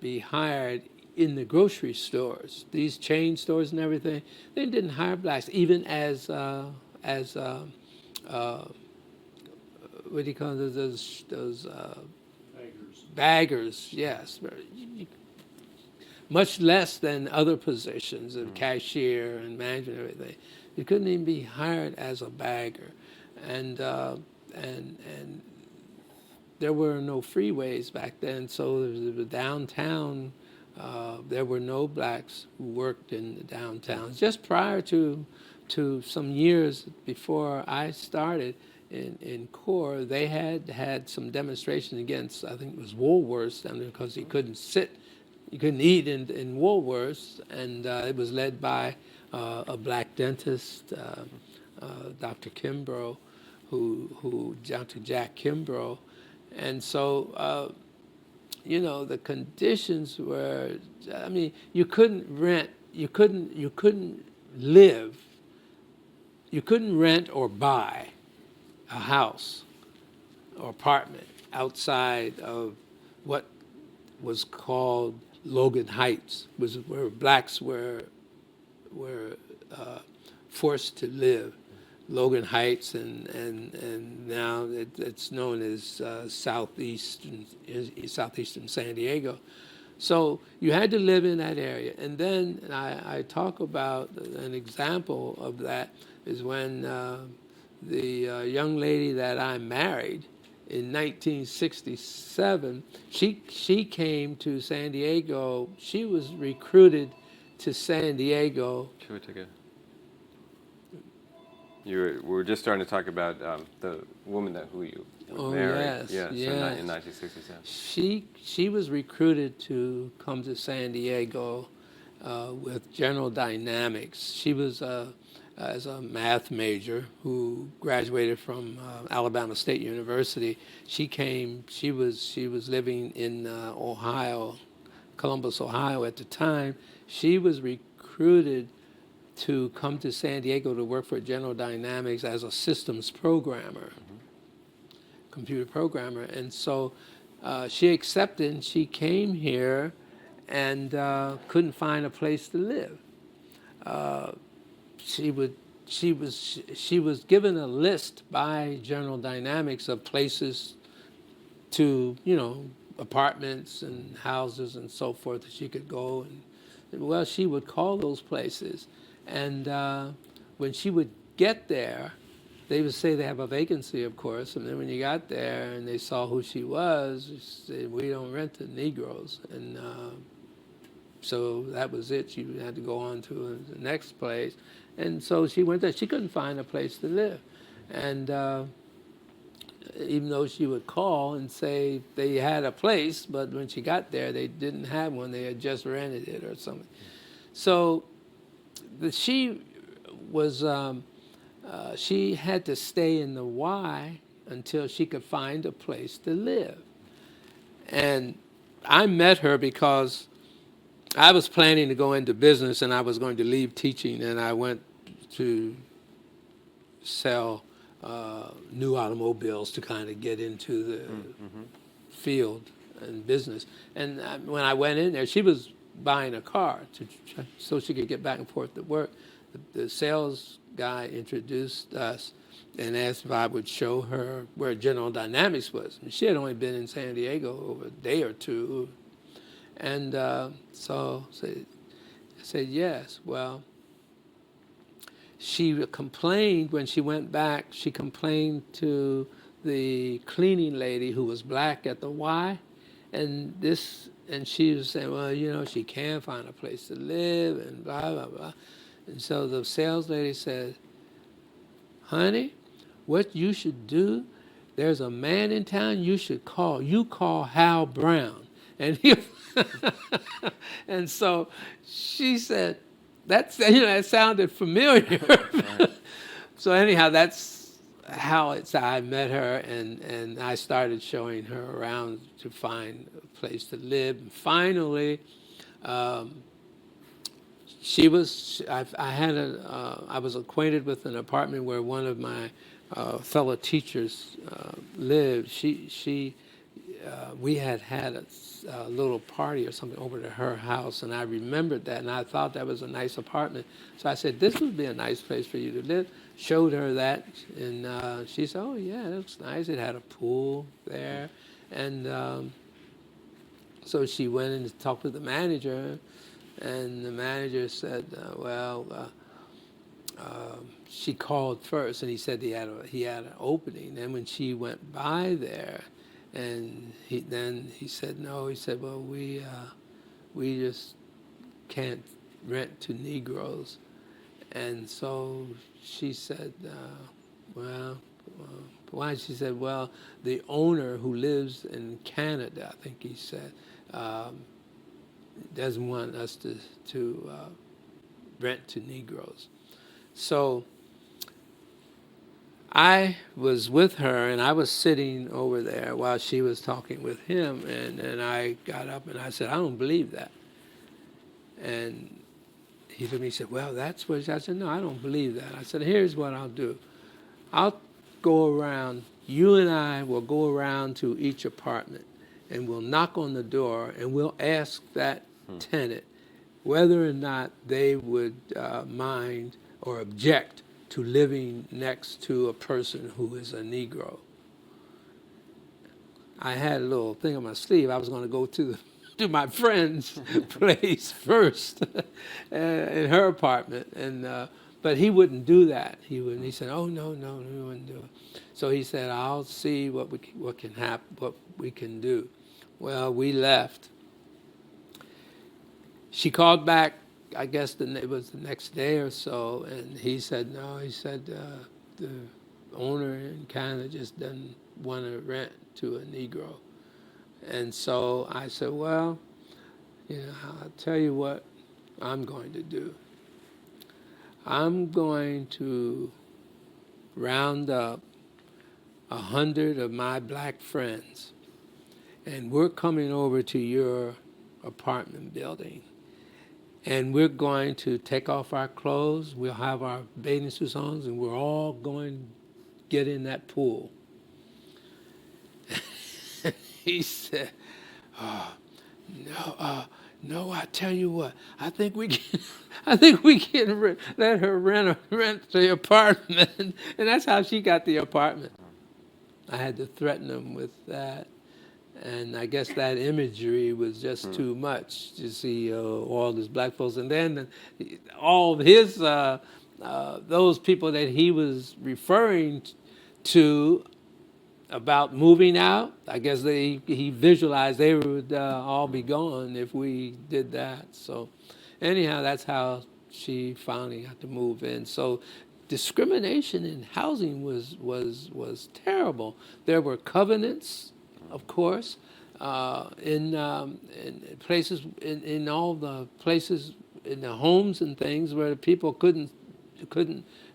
be hired in the grocery stores, these chain stores and everything. They didn't hire Blacks, even as what do you call those baggers? Yes, much less than other positions of cashier and management and everything. You couldn't even be hired as a bagger, and there were no freeways back then, so there was downtown. There were no Blacks who worked in the downtown. Just prior to some years before I started in CORE, they had some demonstration against, I think it was Woolworths down there, because you couldn't eat in Woolworths, and it was led by a Black dentist, Dr. Kimbrough, Dr. Jack Kimbrough. And so, the conditions were, I mean, you couldn't rent, you couldn't live, you couldn't rent or buy a house or apartment outside of what was called Logan Heights, was where Blacks were forced to live. Logan Heights, and now it's known as southeastern San Diego. So you had to live in that area. And then I talk about an example of that is when the young lady that I married in 1967, she came to San Diego. She was recruited to San Diego. We're just starting to talk about the woman who you would marry. Yes, Yeah, so yes. in 1967. She was recruited to come to San Diego with General Dynamics. She was as a math major who graduated from Alabama State University. She came. She was living in Ohio, Columbus, Ohio at the time. She was recruited to come to San Diego to work for General Dynamics as a systems programmer, computer programmer. And so she accepted and she came here and couldn't find a place to live. She was given a list by General Dynamics of places to, apartments and houses and so forth that she could go. And well, she would call those places. And when she would get there, they would say they have a vacancy, of course. And then when you got there and they saw who she was, they said, we don't rent to Negroes. And so that was it. She had to go on to the next place. And so she went there. She couldn't find a place to live. And even though she would call and say they had a place, but when she got there, they didn't have one. They had just rented it or something. So she was, she had to stay in the Y until she could find a place to live. And I met her because I was planning to go into business and I was going to leave teaching, and I went to sell new automobiles to kind of get into the field and business. And when I went in there, she was buying a car so she could get back and forth to work. The sales guy introduced us and asked if I would show her where General Dynamics was. And she had only been in San Diego over a day or two. And so I said yes. Well, she complained when she went back. She complained to the cleaning lady who was black at the Y, and she was saying, well, she can't find a place to live, and blah blah blah. And so the sales lady said, honey, what you should do, there's a man in town you should call. You call Hal Brown. And he, and so she said, that sounded familiar. So anyhow, that's how I met her, and I started showing her around to find a place to live. And finally, I was acquainted with an apartment where one of my fellow teachers lived. We had a little party or something over to her house, and I remembered that, and I thought that was a nice apartment. So I said, this would be a nice place for you to live. Showed her that, and she said, oh, yeah, that looks nice. It had a pool there. And so she went in to talk with the manager, and the manager said, she called first, and he said he had an opening. And when she went by there, and he said no. He said, well, we just can't rent to Negroes. And so she said, why? She said, well, the owner who lives in Canada, I think he said, doesn't want us to rent to Negroes. So I was with her, and I was sitting over there while she was talking with him, and I got up and I said, I don't believe that. And he looked at me and said, well, that's what I said, no, I don't believe that. I said, here's what I'll do. I'll go around, you and I will go around to each apartment, and we'll knock on the door, and we'll ask that tenant whether or not they would mind or object to living next to a person who is a Negro. I had a little thing on my sleeve. I was going to go to my friend's place first, in her apartment, and but he wouldn't do that. He wouldn't. He said, "Oh no, he wouldn't do it." So he said, "I'll see what can happen, what we can do." Well, we left. She called back I guess it was the next day or so, and he said no. He said the owner in Canada just doesn't want to rent to a Negro. And so I said, well, I'll tell you what I'm going to do. I'm going to round up 100 of my black friends, and we're coming over to your apartment building, and we're going to take off our clothes. We'll have our bathing suits on, and we're all going to get in that pool. He said, oh, no, I tell you what, I think we can let her rent the apartment. And that's how she got the apartment. I had to threaten him with that. And I guess that imagery was just too much to see all these black folks. And then all of his, those people that he was referring to about moving out, I guess he visualized they would all be gone if we did that. So anyhow, that's how she finally got to move in. So discrimination in housing was terrible. There were covenants, of course, in places, in all the places, in the homes and things where the people couldn't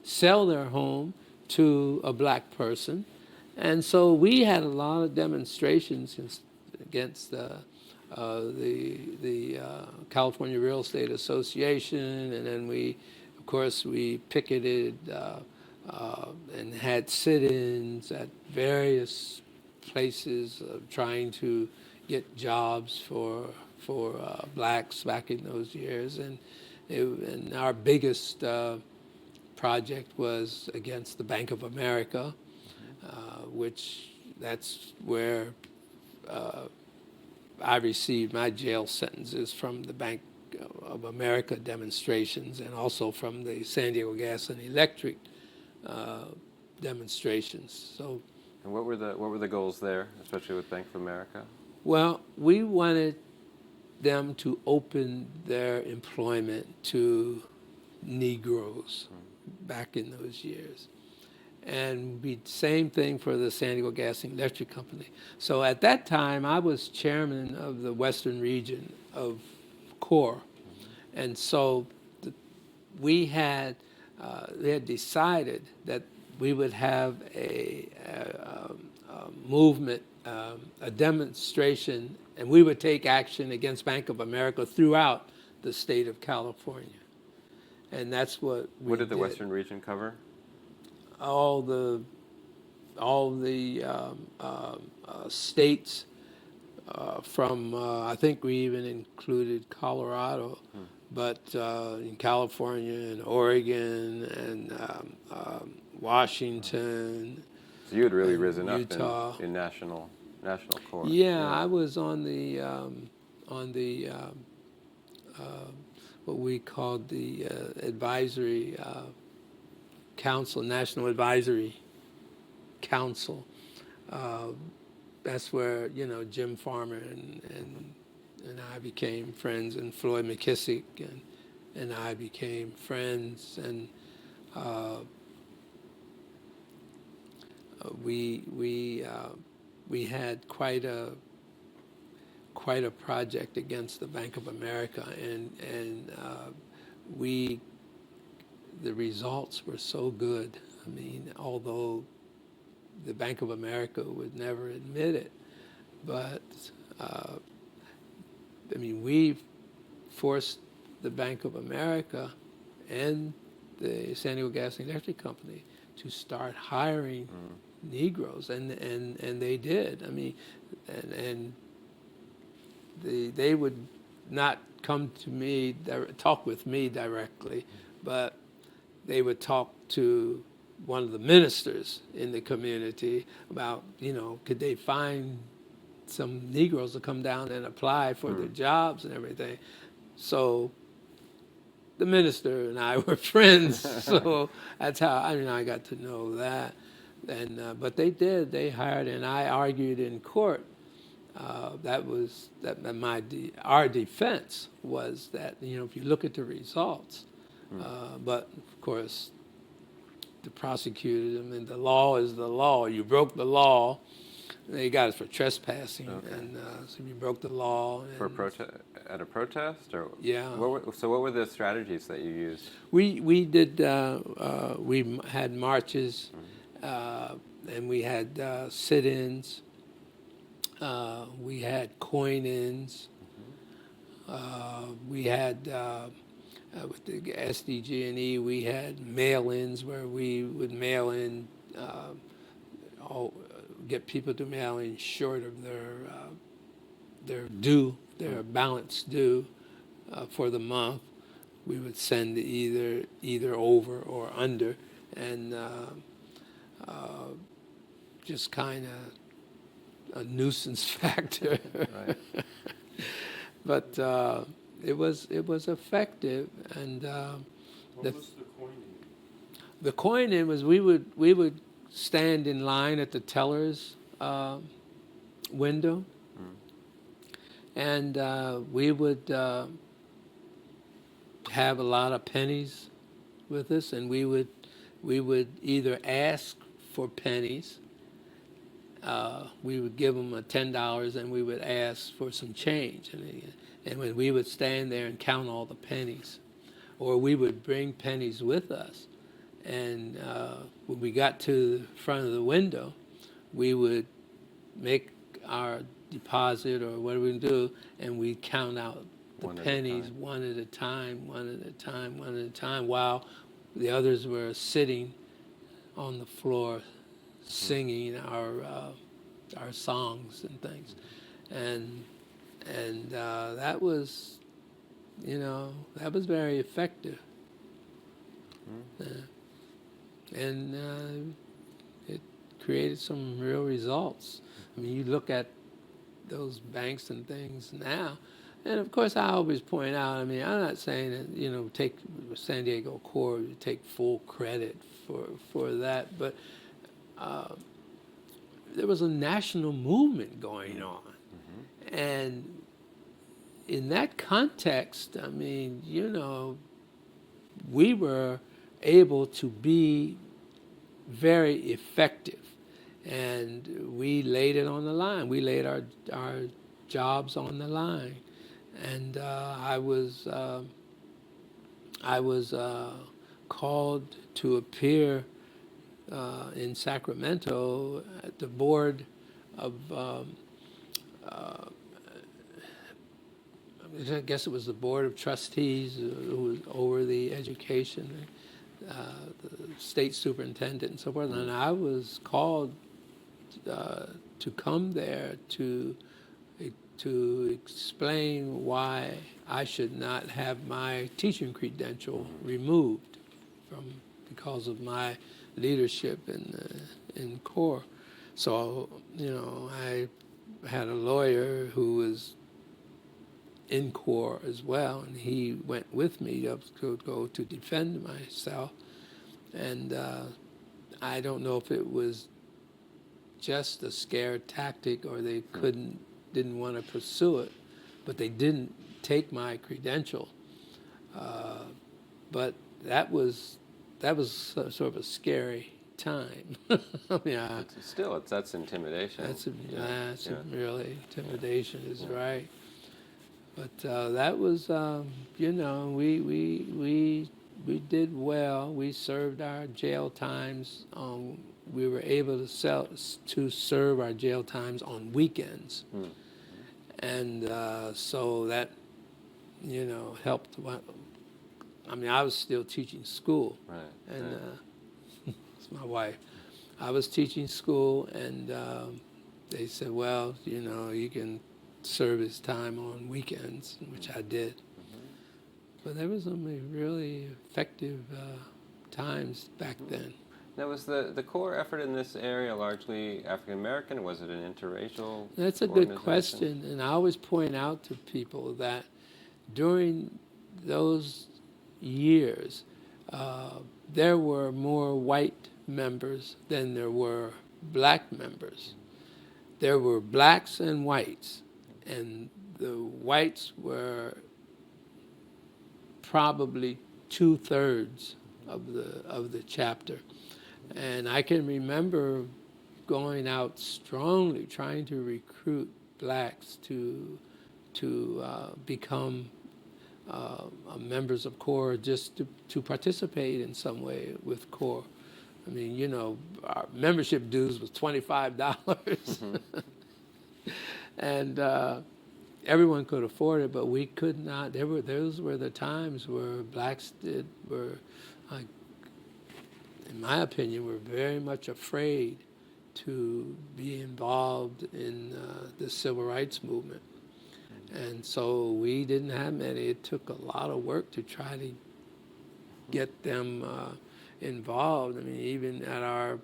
sell their home to a black person. And so we had a lot of demonstrations against the California Real Estate Association, and then of course, we picketed and had sit-ins at various places trying to get jobs for blacks back in those years. And our biggest project was against the Bank of America, which that's where I received my jail sentences, from the Bank of America demonstrations, and also from the San Diego Gas and Electric demonstrations. So, And what were the goals there, especially with Bank of America? well, we wanted them to open their employment to Negroes back in those years. And the same thing for the San Diego Gas and Electric Company. So at that time, I was chairman of the Western region of CORE. And so we had decided that we would have a movement, a demonstration, and we would take action against Bank of America throughout the state of California. And that's what we What did the Western region cover? All the states from, I think we even included Colorado, but in California and Oregon and Washington. So you had really risen Utah. up in national core. Yeah, I was on the what we called the advisory council, National Advisory Council. That's where Jim Farmer and I became friends, and Floyd McKissick and I became friends, and we had quite a project against the Bank of America, and the results were so good. I mean, although the Bank of America would never admit it, but we forced the Bank of America and the San Diego Gas and Electric Company to start hiring Negroes, and they did. I mean, and they would not come to me, talk with me directly, but they would talk to one of the ministers in the community about, could they find some Negroes to come down and apply for the jobs and everything. So the minister and I were friends, so that's how I got to know that. And but they hired, and I argued in court Our defense was that, if you look at the results, but of course the prosecutors, the law is the law. You broke the law. They got us for trespassing, and so you broke the law. For at a protest, or yeah. What were the strategies that you used? We did. We had marches, and we had sit-ins. We had coin-ins. We had with the SDG&E. We had mail-ins where we would mail in. Get people to mail in short of their due, their balance due for the month. We would send either over or under, and just kind of a nuisance factor. Right. But it was effective, and What was the coining? the coin-in was we would stand in line at the teller's window, and we would have a lot of pennies with us, and we would either ask for pennies. We would give them $10, and we would ask for some change, and when we would stand there and count all the pennies, or we would bring pennies with us. And when we got to the front of the window, we would make our deposit or whatever we do, and we'd count out the pennies one at a time, while the others were sitting on the floor singing our songs and things. And that was, that was very effective. And it created some real results. You look at those banks and things now, and of course I always point out, I'm not saying that, take San Diego Corps, take full credit for that, but there was a national movement going on. And in that context, we were able to be very effective, and we laid it on the line. We laid our jobs on the line, and I was called to appear in Sacramento at the board of I guess it was the board of trustees who was over the education, the state superintendent and so forth. And I was called to come there to explain why I should not have my teaching credential removed because of my leadership in Corps. So, I had a lawyer who was in Corps as well, and he went with me to go to defend myself. And I don't know if it was just a scare tactic or they didn't want to pursue it, but they didn't take my credential. But that was sort of a scary time. That's intimidation. That's really intimidation is right. But that was, we did well. We served our jail times. We were able to serve our jail times on weekends, and so that, helped. I was still teaching school, right? And it's my wife. I was teaching school, and they said, well, you can serve his time on weekends, which I did. But there was some really effective times back then. Now, was the core effort in this area largely African American? Was it an interracial? That's a good question, and I always point out to people that during those years, there were more white members than there were black members. there were blacks and whites, and the whites were probably 2/3 of the chapter. And I can remember going out strongly trying to recruit blacks to become members of CORE, just to participate in some way with CORE. I mean, you know, our membership dues was $25. And everyone could afford it, but we could not. Those were the times where blacks were, in my opinion, were very much afraid to be involved in the civil rights movement. And so we didn't have many. It took a lot of work to try to get them involved. I mean, even at our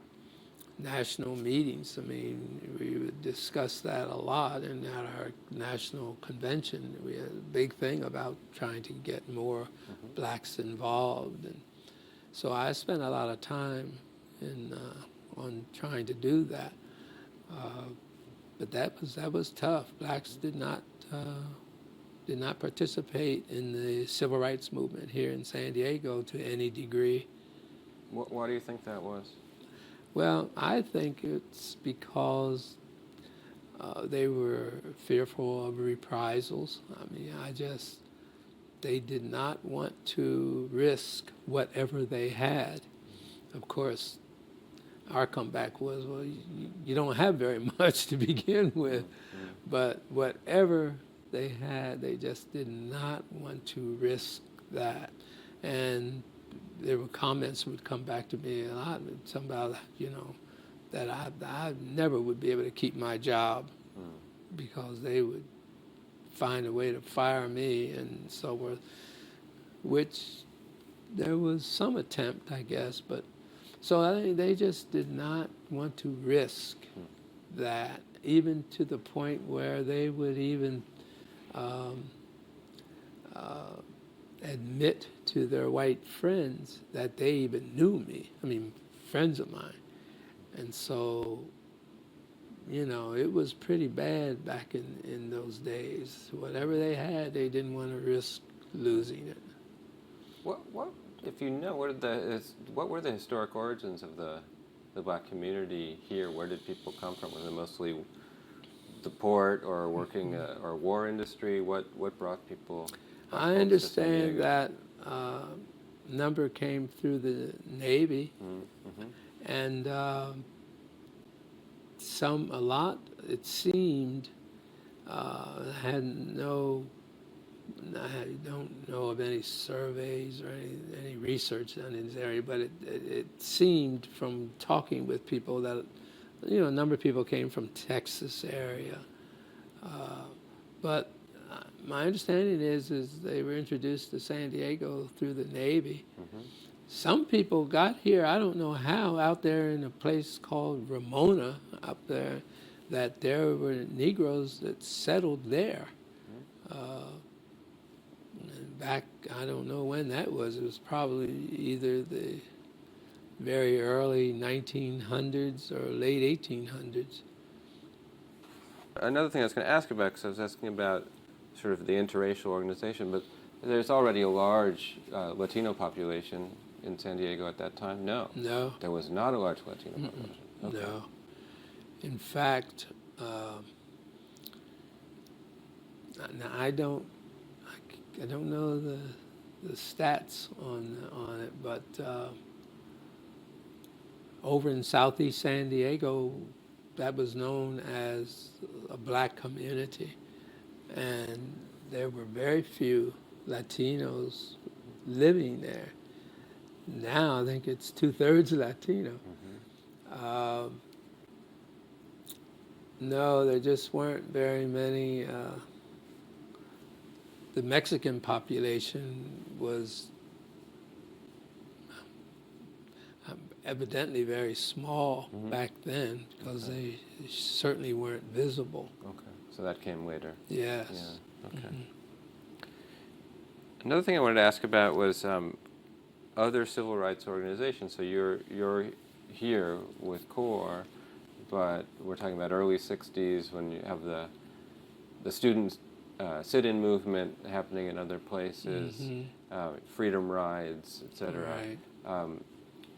national meetings, I mean, we would discuss that a lot. And at our national convention, we had a big thing about trying to get more blacks involved. And so I spent a lot of time on trying to do that. But that was tough. Blacks did not participate in the civil rights movement here in San Diego to any degree. Why do you think that was? Well, I think it's because they were fearful of reprisals. I mean, they did not want to risk whatever they had. Of course, our comeback was, well, you don't have very much to begin with, but whatever they had, they just did not want to risk that. And there were comments that would come back to me a lot, somehow, you know, that I never would be able to keep my job because they would find a way to fire me and so forth, which there was some attempt, I guess, but so they just did not want to risk that, even to the point where they would even admit to their white friends that they even knew me. I mean, friends of mine. And so, you know, it was pretty bad back in those days. Whatever they had, they didn't want to risk losing it. What if you know, what were the historic origins of the black community here? Where did people come from? Was it mostly the port or working or war industry? What brought people? I understand that number came through the Navy, and a lot. It seemed I don't know of any surveys or any research done in this area, but it seemed from talking with people that, you know, a number of people came from Texas area. But my understanding is they were introduced to San Diego through the Navy. Some people got here, I don't know how, out there in a place called Ramona up there, that there were Negroes that settled there. Back, I don't know when that was. It was probably either the very early 1900s or late 1800s. Another thing I was going to ask about, because I was asking about sort of the interracial organization, but there's already a large Latino population in San Diego at that time? No. No. There was not a large Latino population? Okay. No. In fact, I don't know the stats on it, but over in southeast San Diego, that was known as a black community, and there were very few Latinos living there. Now I think it's 2/3 Latino. No, there just weren't very many. The Mexican population was evidently very small back then, because they certainly weren't visible. Okay, so that came later. Yes. Yeah. Okay. Another thing I wanted to ask about was other civil rights organizations. So you're here with CORE. but we're talking about early 60s when you have the student sit-in movement happening in other places, freedom rides, etc. Right.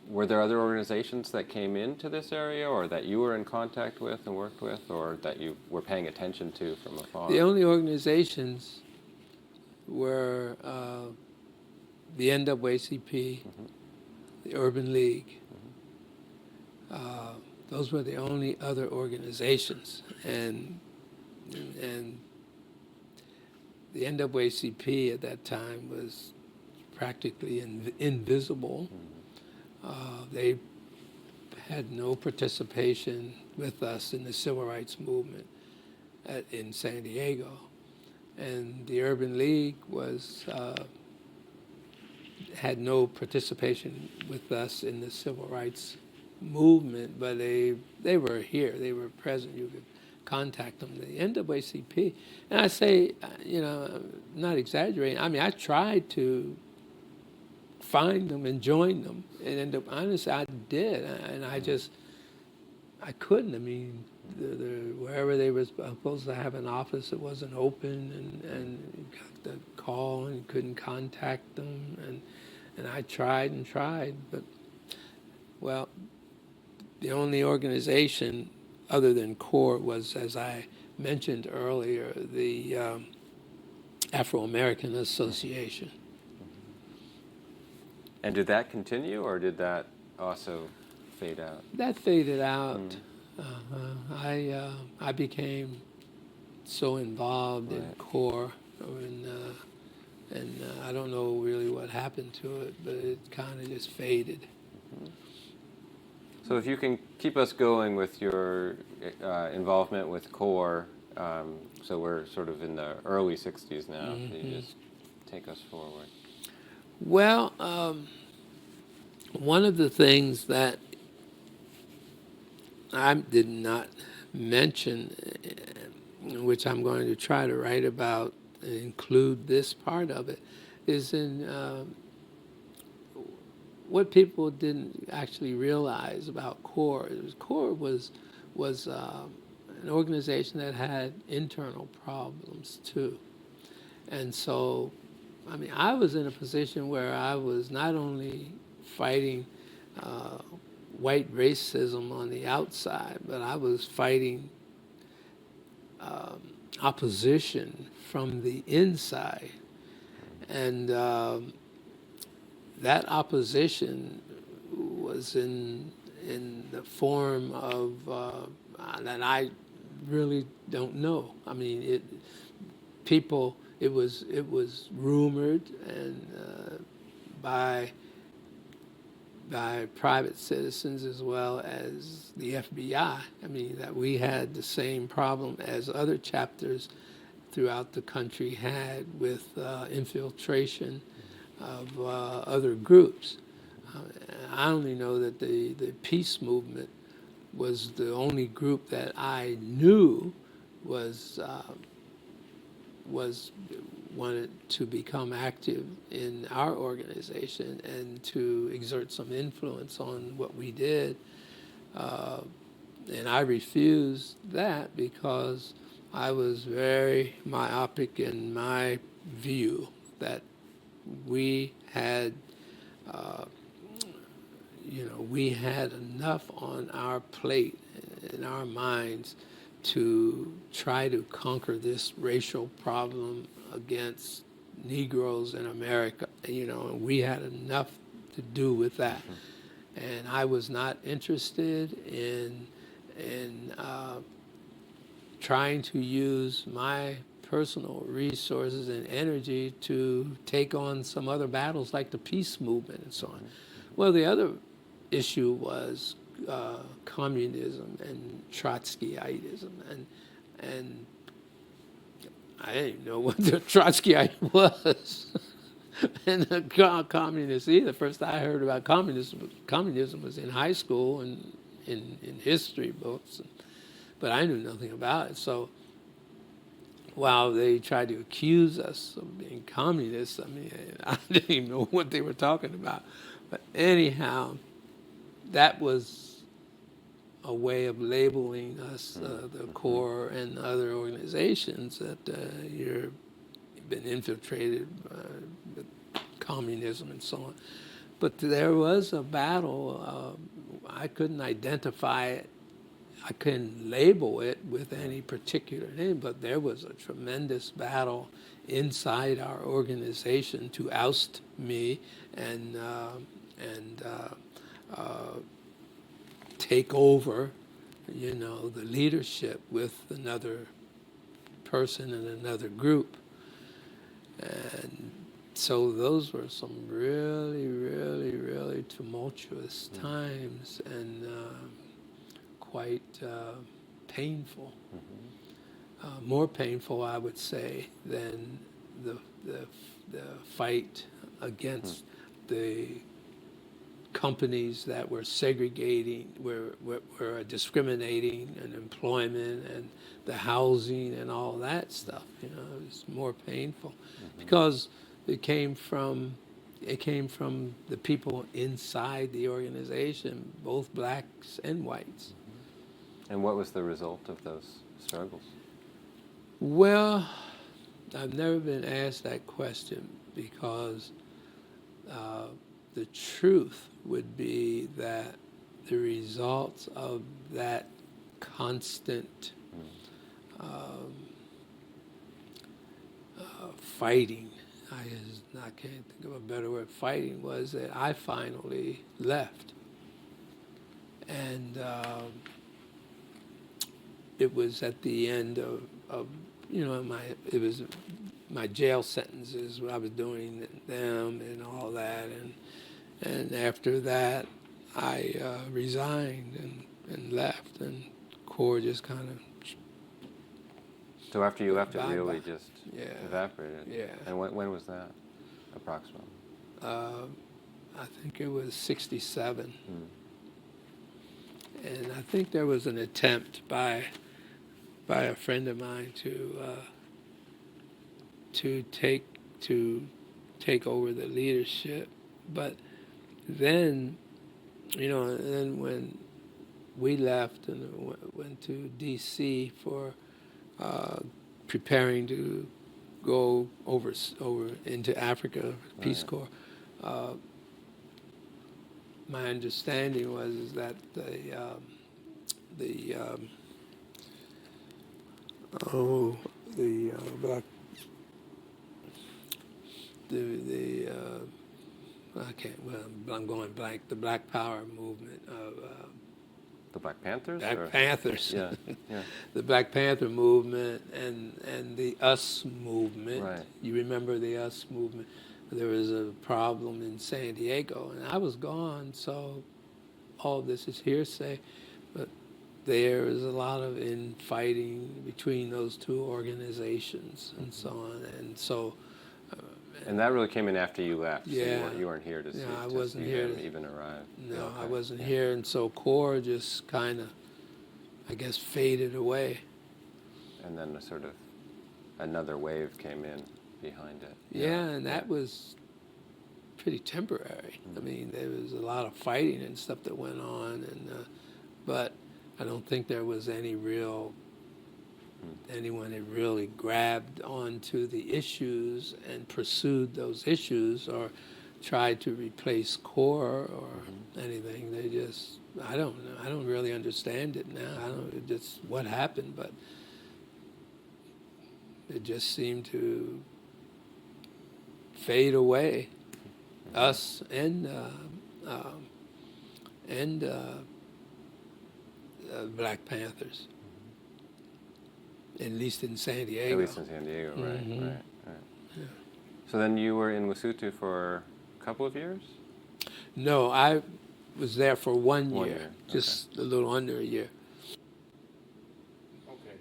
Were there other organizations that came into this area, or that you were in contact with and worked with, or that you were paying attention to from afar? The only organizations were the NAACP, the Urban League. Those were the only other organizations, and the NAACP at that time was practically invisible. They had no participation with us in the civil rights movement in San Diego. And the Urban League had no participation with us in the civil rights movement, but they were here, they were present. You could contact them. The NAACP, and I say, I'm not exaggerating. I mean, I tried to find them and join them, and honestly, I did, and I couldn't. I mean, wherever they were supposed to have an office, it wasn't open, and you got the call and you couldn't contact them, and I tried and tried, but well, the only organization other than CORE was, as I mentioned earlier, the Afro-American Association. And did that continue, or did that also fade out? That faded out. I became so involved in CORE, and I don't know really what happened to it, but it kind of just faded. So if you can keep us going with your involvement with CORE, so we're sort of in the early 60s now, can you just take us forward? Well, one of the things that I did not mention, which I'm going to try to write about and include this part of it, is in what people didn't actually realize about CORE. CORE was an organization that had internal problems too. And so, I mean, I was in a position where I was not only fighting white racism on the outside, but I was fighting opposition from the inside. And that opposition was in the form of that I really don't know. I mean, it was rumored and by private citizens as well as the FBI. I mean, that we had the same problem as other chapters throughout the country had with infiltration of other groups. I only know that the peace movement was the only group that I knew was wanted to become active in our organization and to exert some influence on what we did. And I refused that because I was very myopic in my view that we had enough on our plate in our minds to try to conquer this racial problem against Negroes in America, and we had enough to do with that. And I was not interested in trying to use my personal resources and energy to take on some other battles like the peace movement and so on. Well, the other issue was communism and Trotskyitism, and I didn't know what the Trotskyite was, and the communist either. First I heard about communism was in high school and in history books, but I knew nothing about it. So while they tried to accuse us of being communists, I mean, I didn't even know what they were talking about. But anyhow, that was a way of labeling us, the Corps and other organizations, that you've been infiltrated with communism and so on. But there was a battle. I couldn't identify it. I couldn't label it with any particular name, but there was a tremendous battle inside our organization to oust me and take over, the leadership with another person and another group. And so those were some really, really, really tumultuous times, and quite painful. More painful, I would say, than the fight against the companies that were segregating, were discriminating in employment and the housing and all that stuff. It was more painful because it came from the people inside the organization, both blacks and whites. And what was the result of those struggles? Well, I've never been asked that question, because the truth would be that the results of that constant fighting, I can't think of a better word, fighting, was that I finally left. And it was at the end of my jail sentences, what I was doing them and all that, and after that I resigned and left, and Corps just kind of. So after you left, it really just evaporated. Yeah. And when was that, approximately? I think it was 1967. And I think there was an attempt by a friend of mine to take over the leadership. But then, then when we left and went to D.C. for preparing to go over into Africa, Peace Corps, my understanding was that I'm going blank. The Black Power movement of The Black Panthers? Black Panthers. Yeah. The Black Panther movement and the US movement. Right. You remember the US movement? There was a problem in San Diego, and I was gone, so all of this is hearsay. But there is a lot of infighting between those two organizations and so on. And so. And that really came in after you left. Yeah. So you weren't here to see, I wasn't here them even arrive. No, Okay. I wasn't here, and so Corps just kind of, I guess, faded away. And then another wave came in behind it. Yeah, and that was pretty temporary. I mean, there was a lot of fighting and stuff that went on, and but I don't think there was anyone that really grabbed onto the issues and pursued those issues or tried to replace Corps or anything. They just, I don't know. I don't really understand it now. I don't know just what happened, but it just seemed to fade away. Us and Black Panthers. At least in San Diego. At least in San Diego, right. Yeah. So then you were in Lesotho for a couple of years? No, I was there for 1 year. 1 year, Just a little under a year. Okay.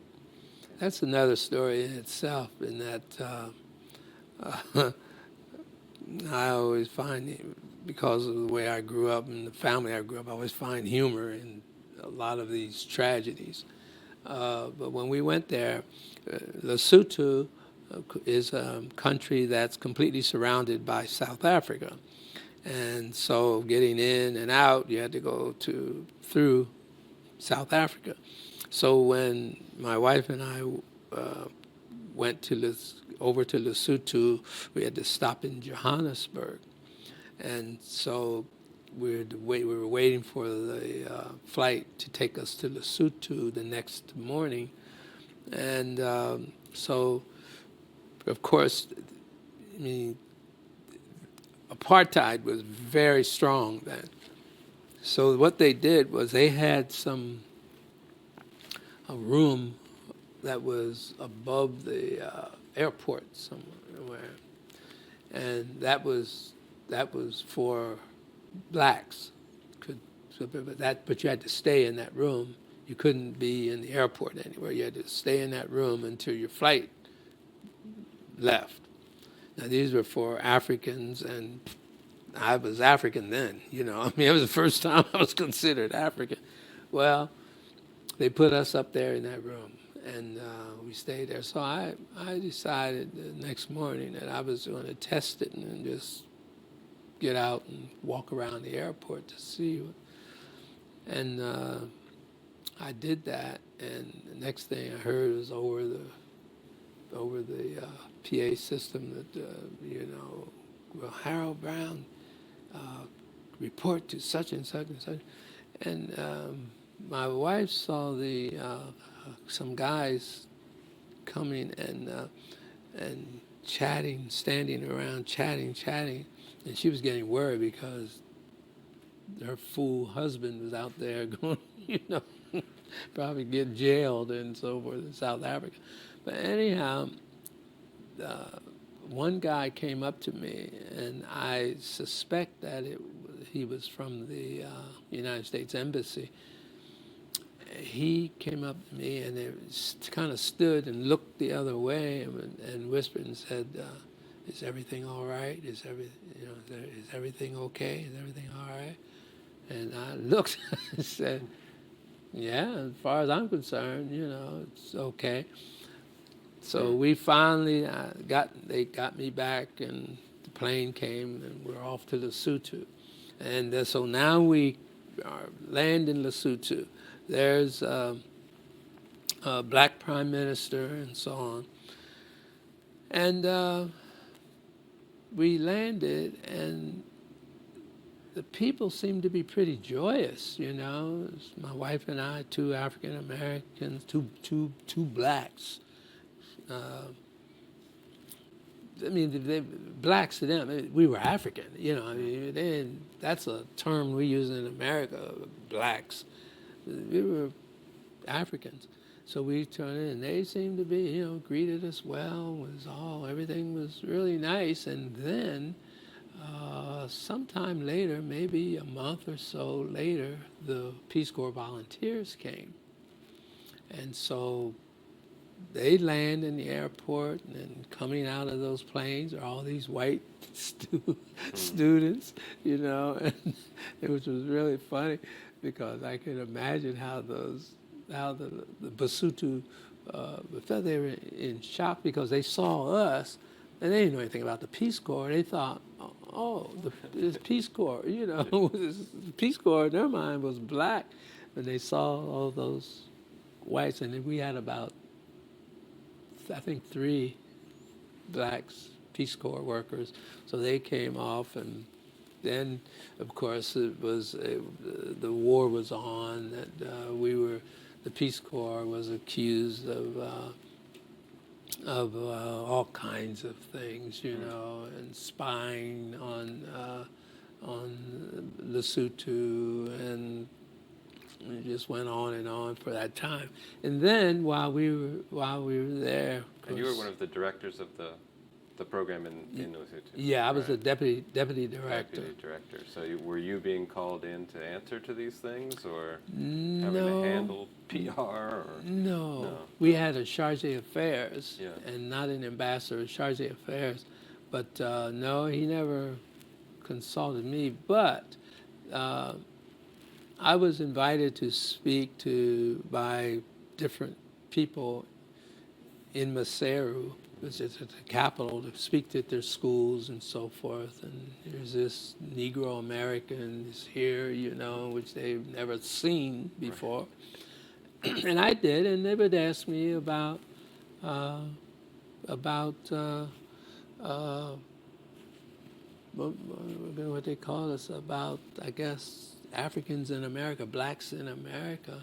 That's another story in itself, in that I always find, because of the way I grew up and the family I grew up, I always find humor in a lot of these tragedies. But when we went there, Lesotho is a country that's completely surrounded by South Africa. And so getting in and out, you had to go through South Africa. So when my wife and I went to over to Lesotho, we had to stop in Johannesburg, and so we were waiting for the flight to take us to Lesotho the next morning, and so of course, I mean, apartheid was very strong then. So what they did was they had a room that was above the airport somewhere, and that was for blacks. But you had to stay in that room. You couldn't be in the airport anywhere. You had to stay in that room until your flight left. Now these were for Africans, and I was African then. You know, I mean, it was the first time I was considered African. Well, they put us up there in that room, and we stayed there. So I decided the next morning that I was going to test it and just get out and walk around the airport to see. And I did that, and the next thing I heard was over the PA system that well, Harold Brown, report to such and such and such, and my wife saw some guys coming and chatting, standing around chatting, and she was getting worried because her fool husband was out there going, probably get jailed and so forth in South Africa. But anyhow, one guy came up to me, and I suspect that he was from the United States Embassy. He came up to me and kind of stood and looked the other way and whispered and said, "Is everything all right? Is everything okay? Is everything all right?" And I looked and said, "Yeah, as far as I'm concerned, it's okay." So we finally they got me back, and the plane came, and we're off to Lesotho. And so now we are land in Lesotho. There's a black prime minister and so on. And we landed, and the people seemed to be pretty joyous, My wife and I, 2 African Americans, two blacks. Blacks to them, we were African, that's a term we use in America, blacks. We were Africans. So we turned in, and they seemed to be, greeted us well, everything was really nice. And then sometime later, maybe a month or so later, the Peace Corps volunteers came. And so they land in the airport, and coming out of those planes are all these white students, and which was really funny because I could imagine how the Basotho, they were in shock because they saw us, and they didn't know anything about the Peace Corps. They thought, the Peace Corps, the Peace Corps in their mind was black, and they saw all those whites, and then we had about, I think, 3 blacks, Peace Corps workers. So they came off, and then, of course, it was the war was on. That the Peace Corps was accused of all kinds of things, and spying on Lesotho, and it just went on and on for that time. And then while we were there, and you were one of the directors of the program in Lesotho. Yeah, I was the right? deputy director. Deputy director. So were you being called in to answer to these things, or No. having to handle PR? Or? No. We had a charge d'affaires, Yeah. and not an ambassador, a charge d'affaires. But no, he never consulted me. But I was invited to speak by different people in Maseru was at the Capitol to speak at their schools and so forth. And there's this Negro Americans here, you know, which they've never seen before. And I did, and they would ask me about what they call us, about, I guess, Africans in America, blacks in America,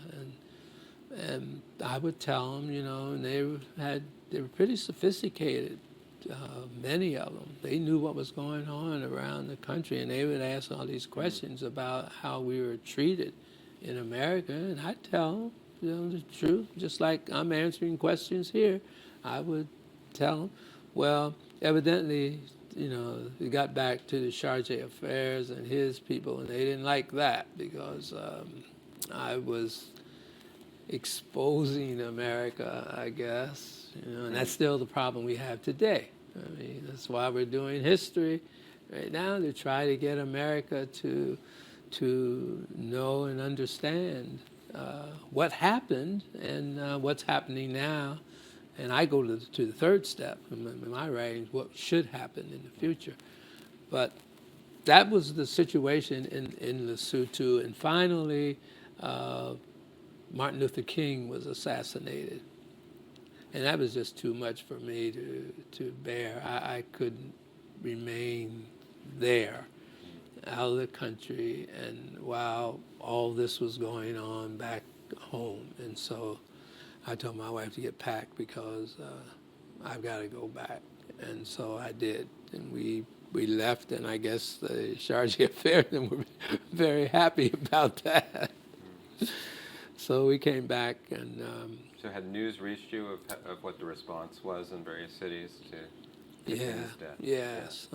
and I would tell them, you know, and they were pretty sophisticated, many of them. They knew what was going on around the country, and they would ask all these questions about how we were treated in America, and I'd tell them, you know, the truth, just like I'm answering questions here. I would tell them, well, evidently, you know, it got back to the Charge Affairs and his people, and they didn't like that because I was exposing America, I guess, you know, and that's still the problem we have today. I mean, that's why we're doing history right now, to try to get America to know and understand what happened and what's happening now. And I go to the third step in my writings, what should happen in the future. But that was the situation in Lesotho. And finally, Martin Luther King was assassinated. And that was just too much for me to bear. I couldn't remain there, out of the country, and while all this was going on back home. And so I told my wife to get packed because I've got to go back. And so I did. And we left, and I guess the Charge d'Affaires were very happy about that. So we came back, and So had news reached you of what the response was in various cities to King's death? Yes,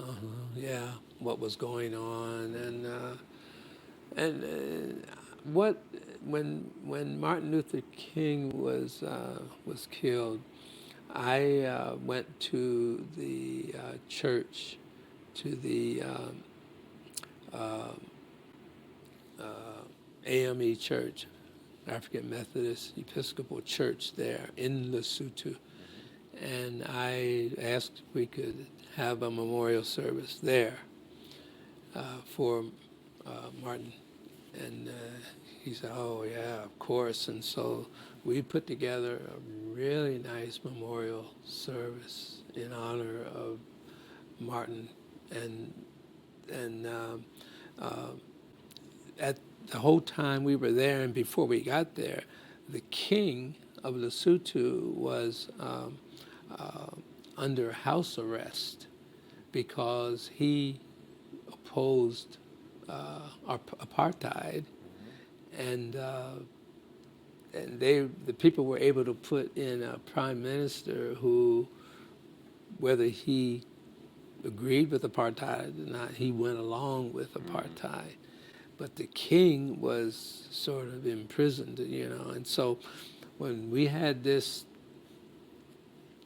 yeah, what was going on, and when Martin Luther King was killed, I went to the church, to the AME Church, African Methodist Episcopal Church there in Lesotho. And I asked if we could have a memorial service there for Martin. And he said, oh, yeah, of course. And so we put together a really nice memorial service in honor of Martin. And at the whole time we were there and before we got there, the king of Lesotho was under house arrest because he opposed apartheid, and the people were able to put in a prime minister who, whether he agreed with apartheid or not, he went along with apartheid. But the king was sort of imprisoned, you know, and so when we had this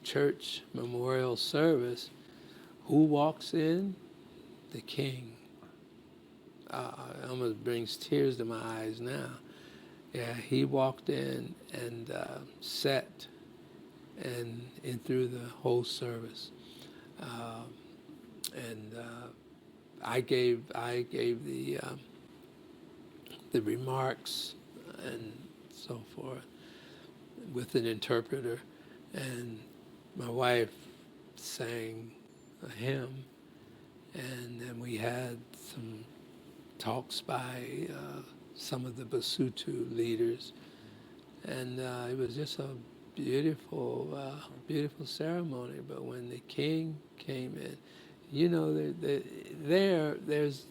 church memorial service, who walks in? The king. It almost brings tears to my eyes now. Yeah, he walked in and sat and through the whole service, and I gave the remarks and so forth with an interpreter, and my wife sang a hymn, and then we had some talks by some of the Basotho leaders, and it was just a beautiful ceremony. But when the king came in, you know, there's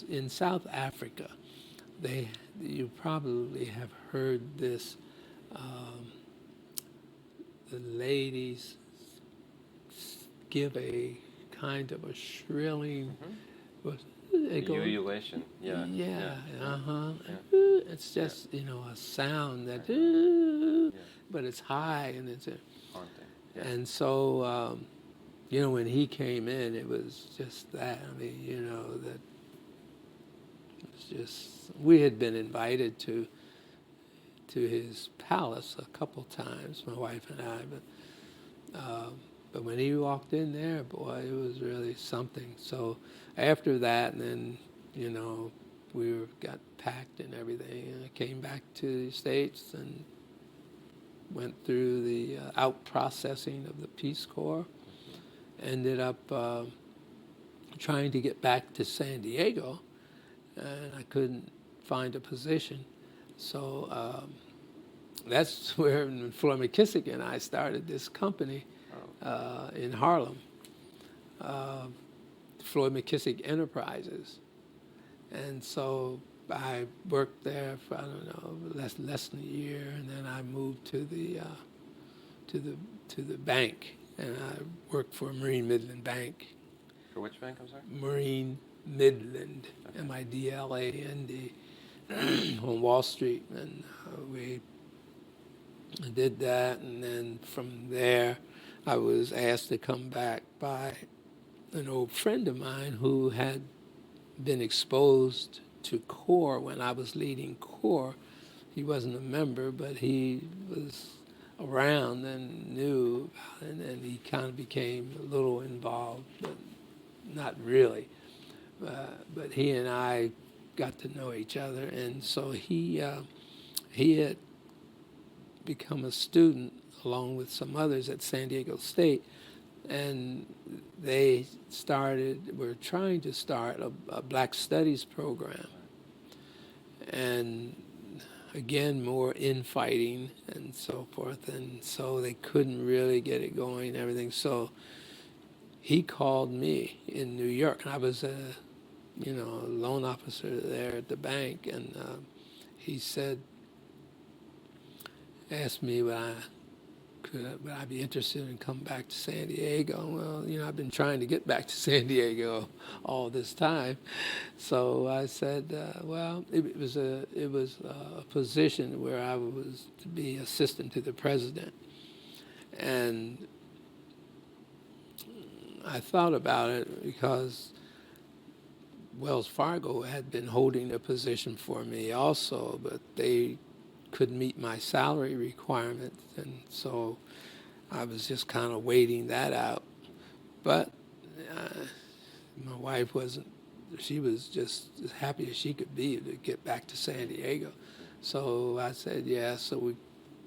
in South Africa, you probably have heard this. The ladies give a kind of a shrilling. They go, Ululation, yeah. Yeah, Yeah. It's just, you know, a sound that, but it's high and it's Haunting. Yeah. and so, you know, when he came in, it was just that. I mean, you know, that it's just, we had been invited to his palace a couple times, my wife and I, but But when he walked in there, boy, it was really something. So after that, and then, you know, got packed and everything, and I came back to the States and went through the out processing of the Peace Corps. Ended up trying to get back to San Diego, and I couldn't find a position. So that's where Floyd McKissick and I started this company in Harlem, Floyd McKissick Enterprises. And so I worked there for, I don't know, less than a year, and then I moved to the bank, and I worked for Marine Midland Bank. For which bank, I'm sorry? Marine Midland, Okay. Midland, on Wall Street, and we did that, and then from there, I was asked to come back by an old friend of mine who had been exposed to CORE when I was leading CORE. He wasn't a member, but he was around and knew about it, and he kind of became a little involved, but not really. But he and I got to know each other, and so he had become a student along with some others at San Diego State, and were trying to start a Black Studies program. And again, more infighting and so forth, and so they couldn't really get it going and everything. So he called me in New York, and I was a loan officer there at the bank, and he asked me would I be interested in coming back to San Diego. Well, I've been trying to get back to San Diego all this time, so I said, well, it was a position where I was to be assistant to the president, and I thought about it because Wells Fargo had been holding a position for me also, but they couldn't meet my salary requirements, and so I was just kind of waiting that out. But my wife she was just as happy as she could be to get back to San Diego. So I said yes, so we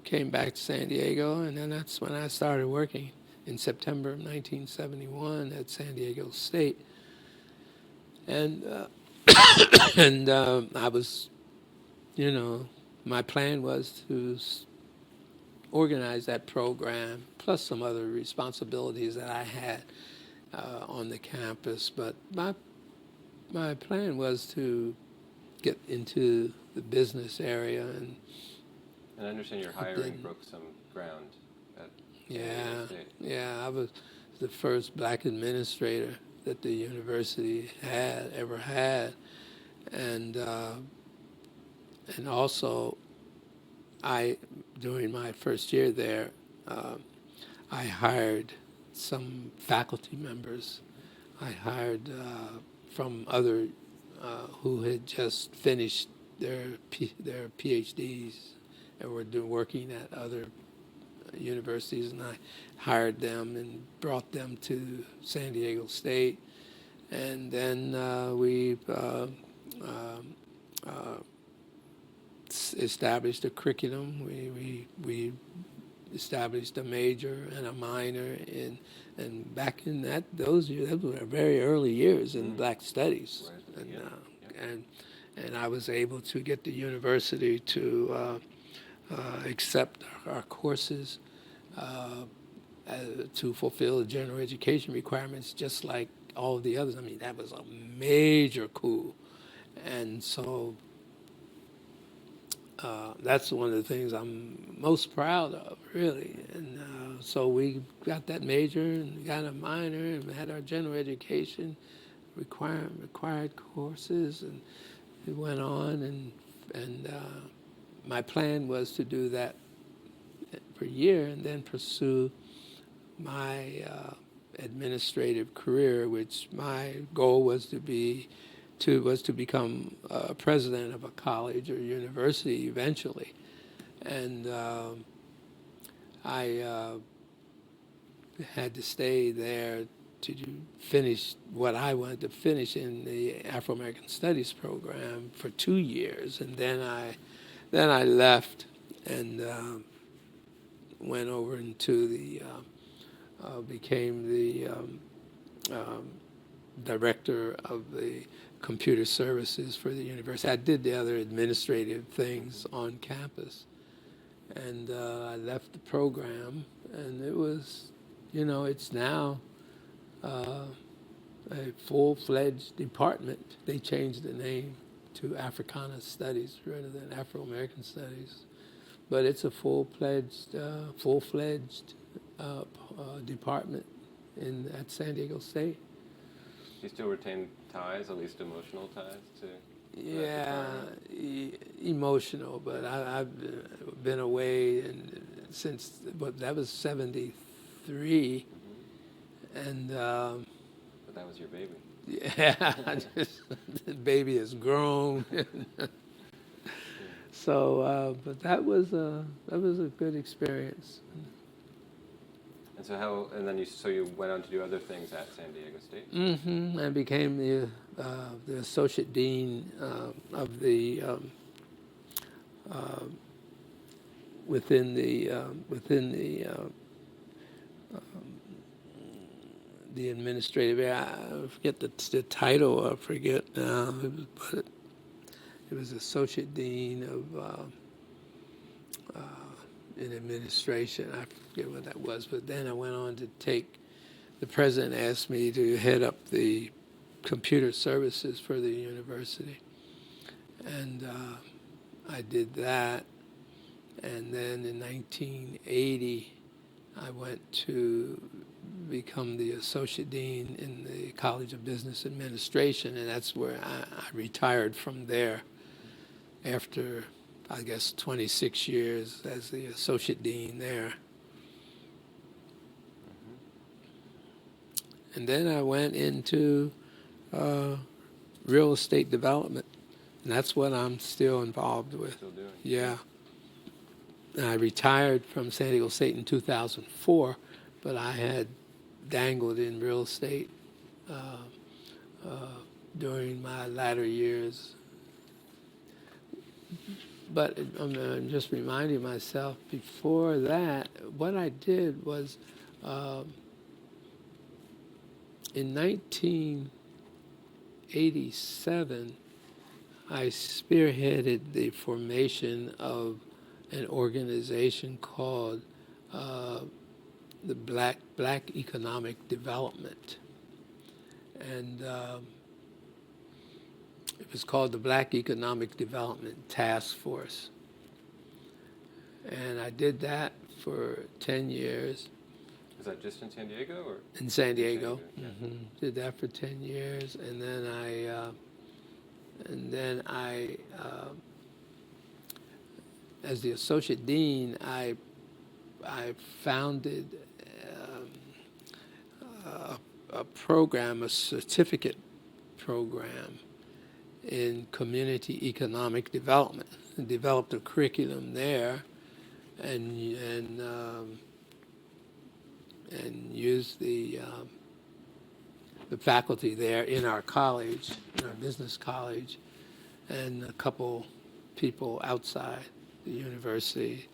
came back to San Diego, and then that's when I started working in September of 1971 at San Diego State. And I was, my plan was to organize that program, plus some other responsibilities that I had on the campus. But my plan was to get into the business area. And I understand your hiring broke some ground at San Diego State. Yeah, I was the first Black administrator that the university ever had, and also during my first year there, I hired some faculty members. I hired from other who had just finished their PhDs and were working at other universities, and I hired them and brought them to San Diego State, and then we established a curriculum. We established a major and a minor and back in those years, those were very early years in Black Studies, and I was able to get the university to accept our courses to fulfill the general education requirements, just like all of the others. I mean, that was a major coup, and so that's one of the things I'm most proud of, really. And so we got that major and got a minor and had our general education required courses, and it went on. And my plan was to do that per year and then pursue my administrative career, which my goal was to become president of a college or university eventually. And I had to stay there to finish what I wanted to finish in the Afro-American Studies program for 2 years, and then I left and went over into the became the director of the computer services for the university. I did the other administrative things on campus, and I left the program, and it was, it's now a full-fledged department. They changed the name to Africana Studies rather than Afro-American Studies, but it's a full-fledged department at San Diego State. Do you still retain ties, at least emotional ties, to Yeah, emotional, but I've been away since, but that was 73, and But that was your baby. yeah, the baby has grown. So, but that was a good experience. And so so you went on to do other things at San Diego State? Mm-hmm. I became the associate dean of the within the administrative area. I forget the title. I forget now. But it was associate dean of in administration. I forget what that was. But then I went on to the president asked me to head up the computer services for the university. And I did that. And then in 1980, I went to become the associate dean in the College of Business Administration, and that's where I retired from there after, I guess, 26 years as the associate dean there. And then I went into real estate development, and that's what I'm still involved with. Still doing? Yeah. And I retired from San Diego State in 2004, but I had dangled in real estate during my latter years. But I'm just reminding myself, before that, what I did was in 1987, I spearheaded the formation of an organization called the Black Economic Development. And it was called the Black Economic Development Task Force. And I did that for 10 years. Was that just in San Diego, or? In San Diego. Yeah. Mm-hmm. Did that for 10 years. And then I as the associate dean, I founded a program, a certificate program in community economic development, and developed a curriculum there, and used the faculty there in our college, in our business college, and a couple people outside the university,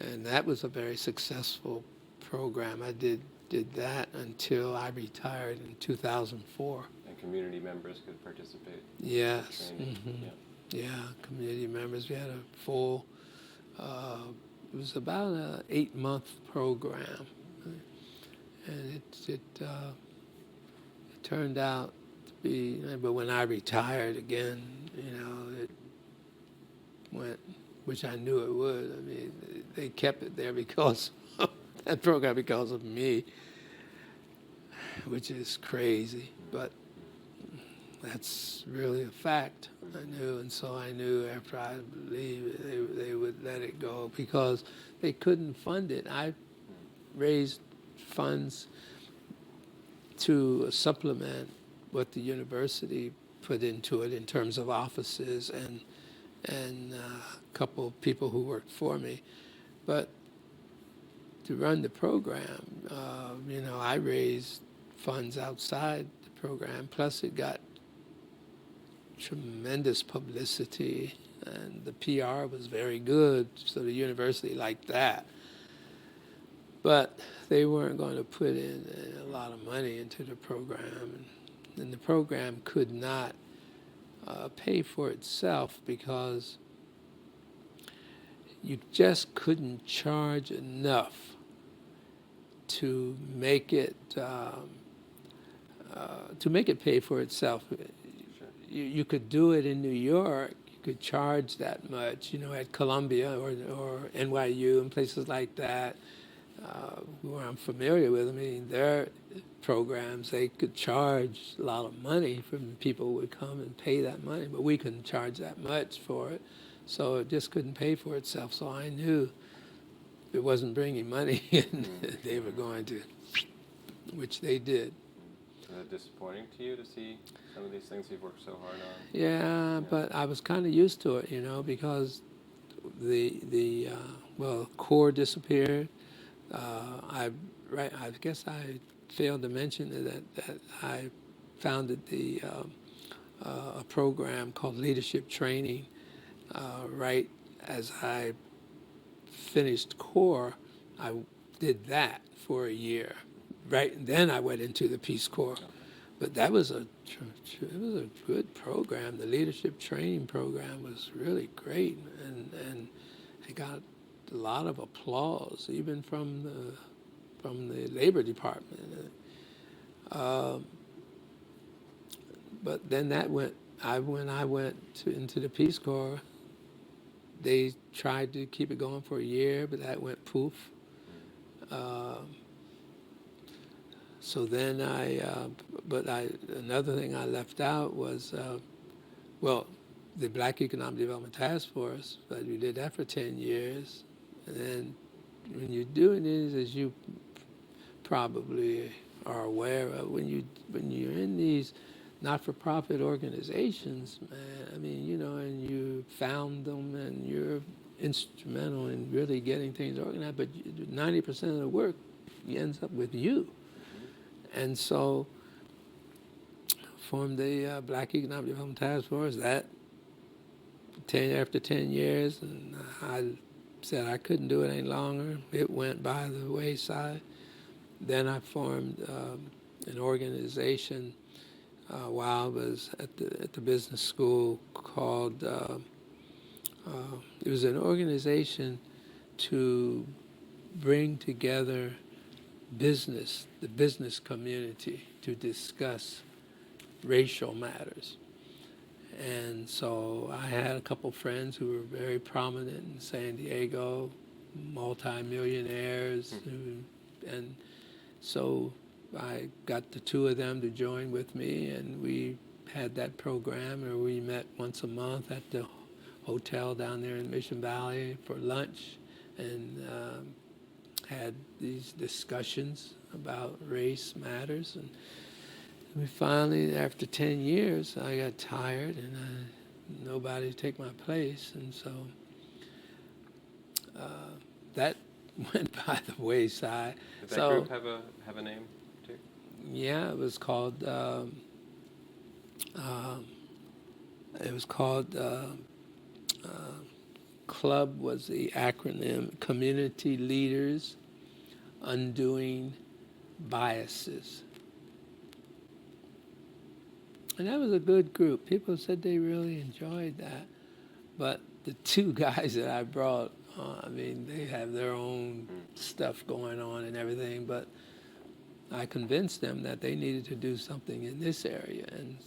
and that was a very successful program. I did that until I retired in 2004. And community members could participate? Yes. In training? Mm-hmm. Yeah. Yeah, community members. We had a full, it was about an 8-month program, and it turned out to be, but when I retired again, it went, which I knew it would. I mean, they kept it there because of that program, because of me, which is crazy, but that's really a fact. I knew, and so I knew after I leave, they would let it go because they couldn't fund it. I raised funds to supplement what the university put into it in terms of offices and a couple of people who worked for me. But to run the program. I raised funds outside the program. Plus, it got tremendous publicity, and the PR was very good, so the university liked that. But they weren't going to put in a lot of money into the program, and the program could not pay for itself because you just couldn't charge enough to make it pay for itself. You could do it in New York. You could charge that much, at Columbia or NYU and places like that, where I'm familiar with. I mean, their programs, they could charge a lot of money from people who would come and pay that money, but we couldn't charge that much for it. So it just couldn't pay for itself. So I knew it wasn't bringing money in, they were going to, which they did. Is it disappointing to you to see some of these things you've worked so hard on? Yeah, but I was kind of used to it, because the core disappeared. I guess I failed to mention that I founded a program called Leadership Training. Right as I finished core, I did that for a year. Right, and then I went into the Peace Corps. But that was a good program. The leadership training program was really great, and it got a lot of applause, even from the Labor Department. But then when I went into the Peace Corps, they tried to keep it going for a year, but that went poof. So then another thing I left out was, the Black Economic Development Task Force, but we did that for 10 years. And then when you're doing this, as you probably are aware of, when you're in these not-for-profit organizations, man, I mean, and you found them and you're instrumental in really getting things organized, but 90% of the work ends up with you. And so formed the Black Economic Development Task Force. After 10 years, and I said I couldn't do it any longer. It went by the wayside. Then I formed an organization while I was at the business school called, it was an organization to bring together the business community to discuss racial matters. And so I had a couple friends who were very prominent in San Diego, multi-millionaires, and so I got the two of them to join with me, and we had that program where we met once a month at the hotel down there in Mission Valley for lunch, and had these discussions about race matters. And we finally, after 10 years, I got tired and nobody to take my place. And so that went by the wayside. Did that group have a name too? Yeah, it was called CLUB was the acronym, Community Leaders Undoing Biases. And that was a good group. People said they really enjoyed that. But the two guys that I brought, they have their own stuff going on and everything, but I convinced them that they needed to do something in this area. And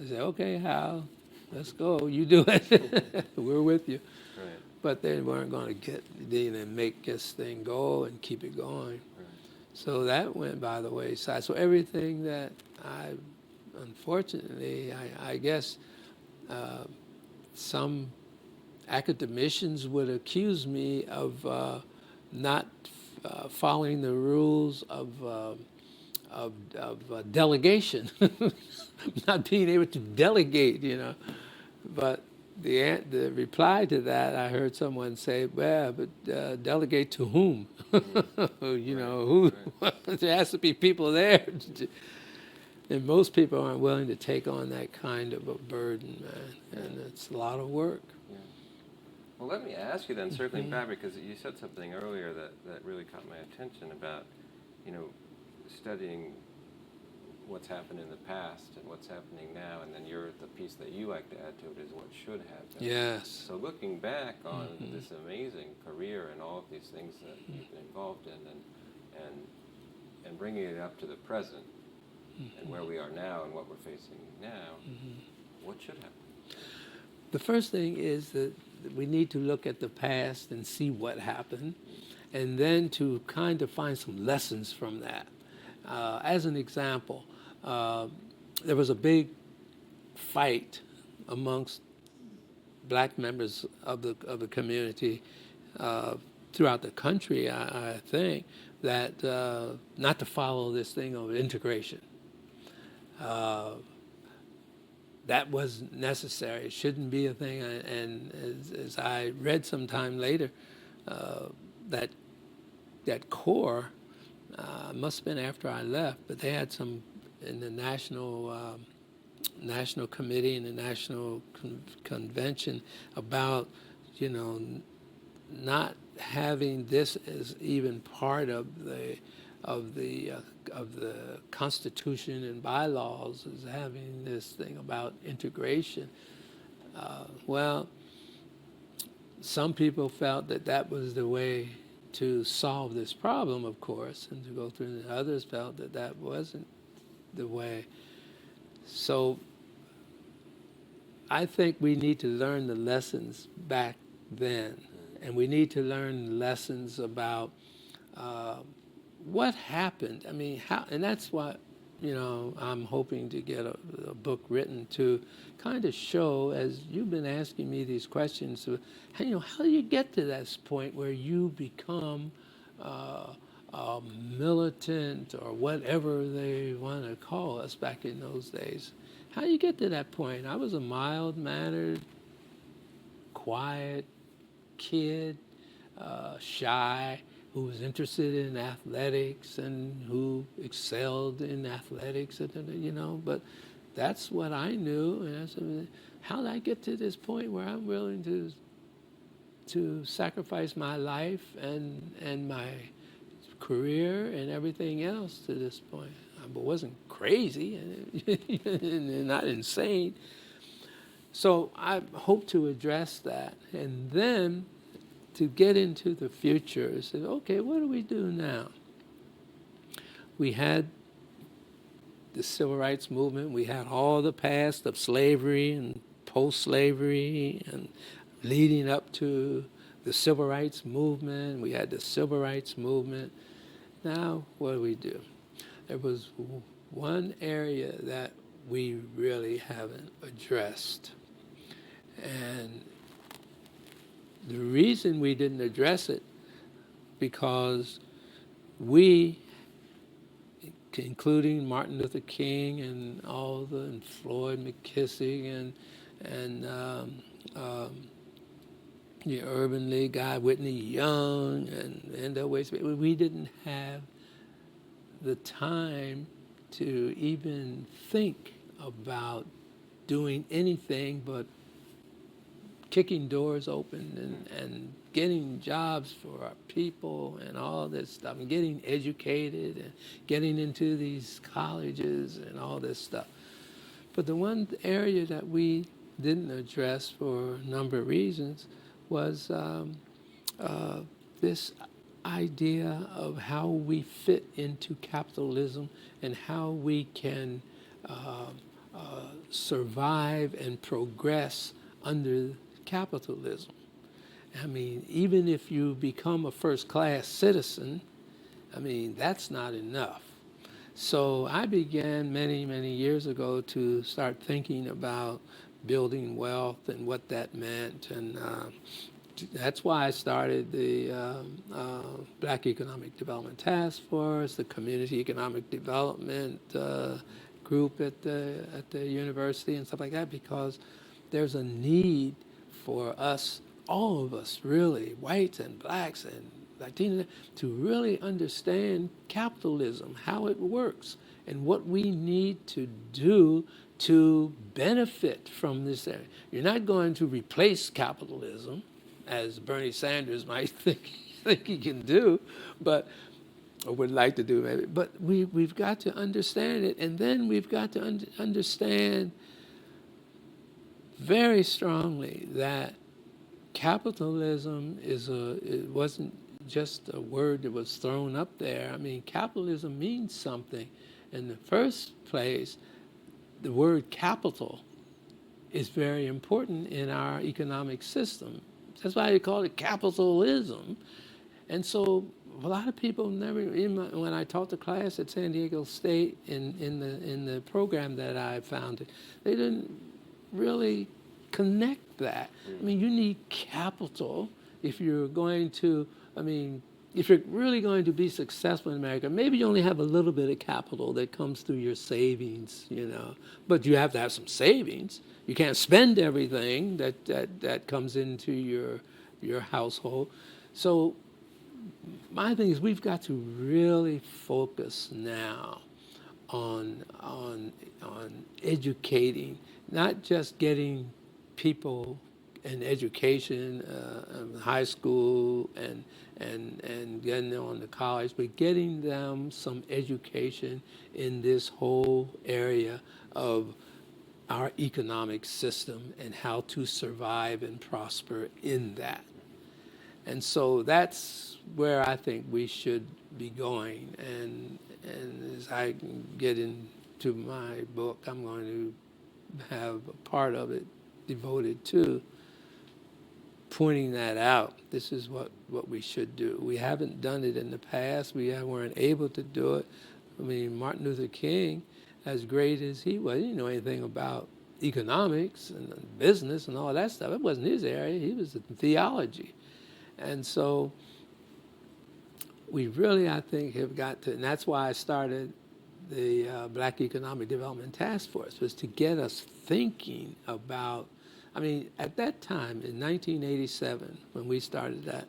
I said, okay, Hal, let's go. You do it. We're with you. Right. But they weren't going to get and make this thing go and keep it going. Right. So that went by the wayside. So everything that unfortunately, I guess some academicians would accuse me of not following the rules of delegation, not being able to delegate, But the reply to that, I heard someone say, "Well, but delegate to whom? You know, who? There has to be people there." And most people aren't willing to take on that kind of a burden, man, and it's a lot of work. Yeah. Well, let me ask you then, circling back, because you said something earlier that really caught my attention about, you know, studying what's happened in the past and what's happening now, and then the piece that you like to add to it is what should happen. Yes. So looking back on this amazing career and all of these things that you've been involved in, and bringing it up to the present, and where we are now and what we're facing now, what should happen? The first thing is that we need to look at the past and see what happened, and then to kind of find some lessons from that. As an example, there was a big fight amongst black members of the community throughout the country, I think, that not to follow this thing of integration. That was necessary. It shouldn't be a thing. And as I read sometime later, that core must have been after I left, but they had some in the national committee and the national convention about, you know, not having this as even part of the Constitution and bylaws, is having this thing about integration. Well, some people felt that that was the way to solve this problem, of course, and to go through, and others felt that that wasn't the way. So I think we need to learn the lessons back then, and we need to learn lessons about what happened. I mean, how, and that's what, you know, I'm hoping to get a book written to kind of show, as you've been asking me these questions, how, you know, how do you get to this point where you become militant or whatever they want to call us back in those days? How do you get to that point? I was a mild-mannered, quiet kid, shy, who was interested in athletics and who excelled in athletics, you know, but that's what I knew. And I said, how did I get to this point where I'm willing to sacrifice my life and my career and everything else to this point? I wasn't crazy and not insane. So I hope to address that. And then to get into the future, say, okay, what do we do now? We had the civil rights movement. We had all the past of slavery and post-slavery and leading up to the civil rights movement. We had the civil rights movement. Now, what do? There was one area that we really haven't addressed. And the reason we didn't address it, because we, including Martin Luther King and and Floyd McKissick and the Urban League guy, Whitney Young, and NAACP, we didn't have the time to even think about doing anything but kicking doors open and getting jobs for our people and all this stuff, and getting educated and getting into these colleges and all this stuff. But the one area that we didn't address for a number of reasons was this idea of how we fit into capitalism and how we can survive and progress under capitalism. I mean, even if you become a first-class citizen, I mean, that's not enough. So I began many, many years ago to start thinking about building wealth and what that meant, and that's why I started the Black Economic Development Task Force, the Community Economic Development group at the university and stuff like that, because there's a need for us, all of us really, whites and blacks and Latinos, to really understand capitalism, how it works, and what we need to do to benefit from this area. You're not going to replace capitalism, as Bernie Sanders might think he can do, but or would like to do maybe. But we've got to understand it, and then we've got to understand very strongly that capitalism it wasn't just a word that was thrown up there. I mean, capitalism means something. In the first place, the word capital is very important in our economic system. That's why they call it capitalism. And so a lot of people never, when I taught the class at San Diego State in the program that I founded, they didn't really connect that. I mean, you need capital if you're going to, if you're really going to be successful in America. Maybe you only have a little bit of capital that comes through your savings, but you have to have some savings. You can't spend everything that comes into your household. So my thing is we've got to really focus now on educating, not just getting people an education, high school, and getting them on to college, but getting them some education in this whole area of our economic system and how to survive and prosper in that. And so that's where I think we should be going. And as I get into my book, I'm going to have a part of it devoted to pointing that out. This is what we should do. We haven't done it in the past. We weren't able to do it. I mean, Martin Luther King, as great as he was, he didn't know anything about economics and business and all that stuff. It wasn't his area. He was in theology. And so we really, I think, have got to, and that's why I started the Black Economic Development Task Force, was to get us thinking about, at that time, in 1987, when we started that,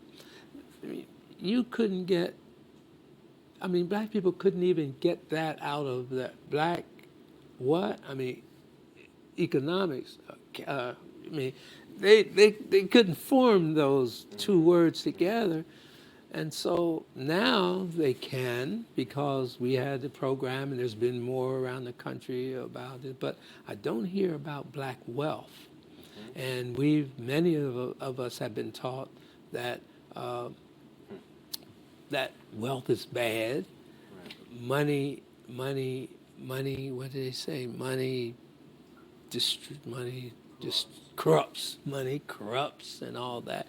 you couldn't get, black people couldn't even get that out of that black what? Economics. They couldn't form those two words together. And so now they can, because we had the program and there's been more around the country about it, but I don't hear about black wealth. And many of us have been taught that that wealth is bad. Money, what did they say? Money corrupts. Money corrupts and all that.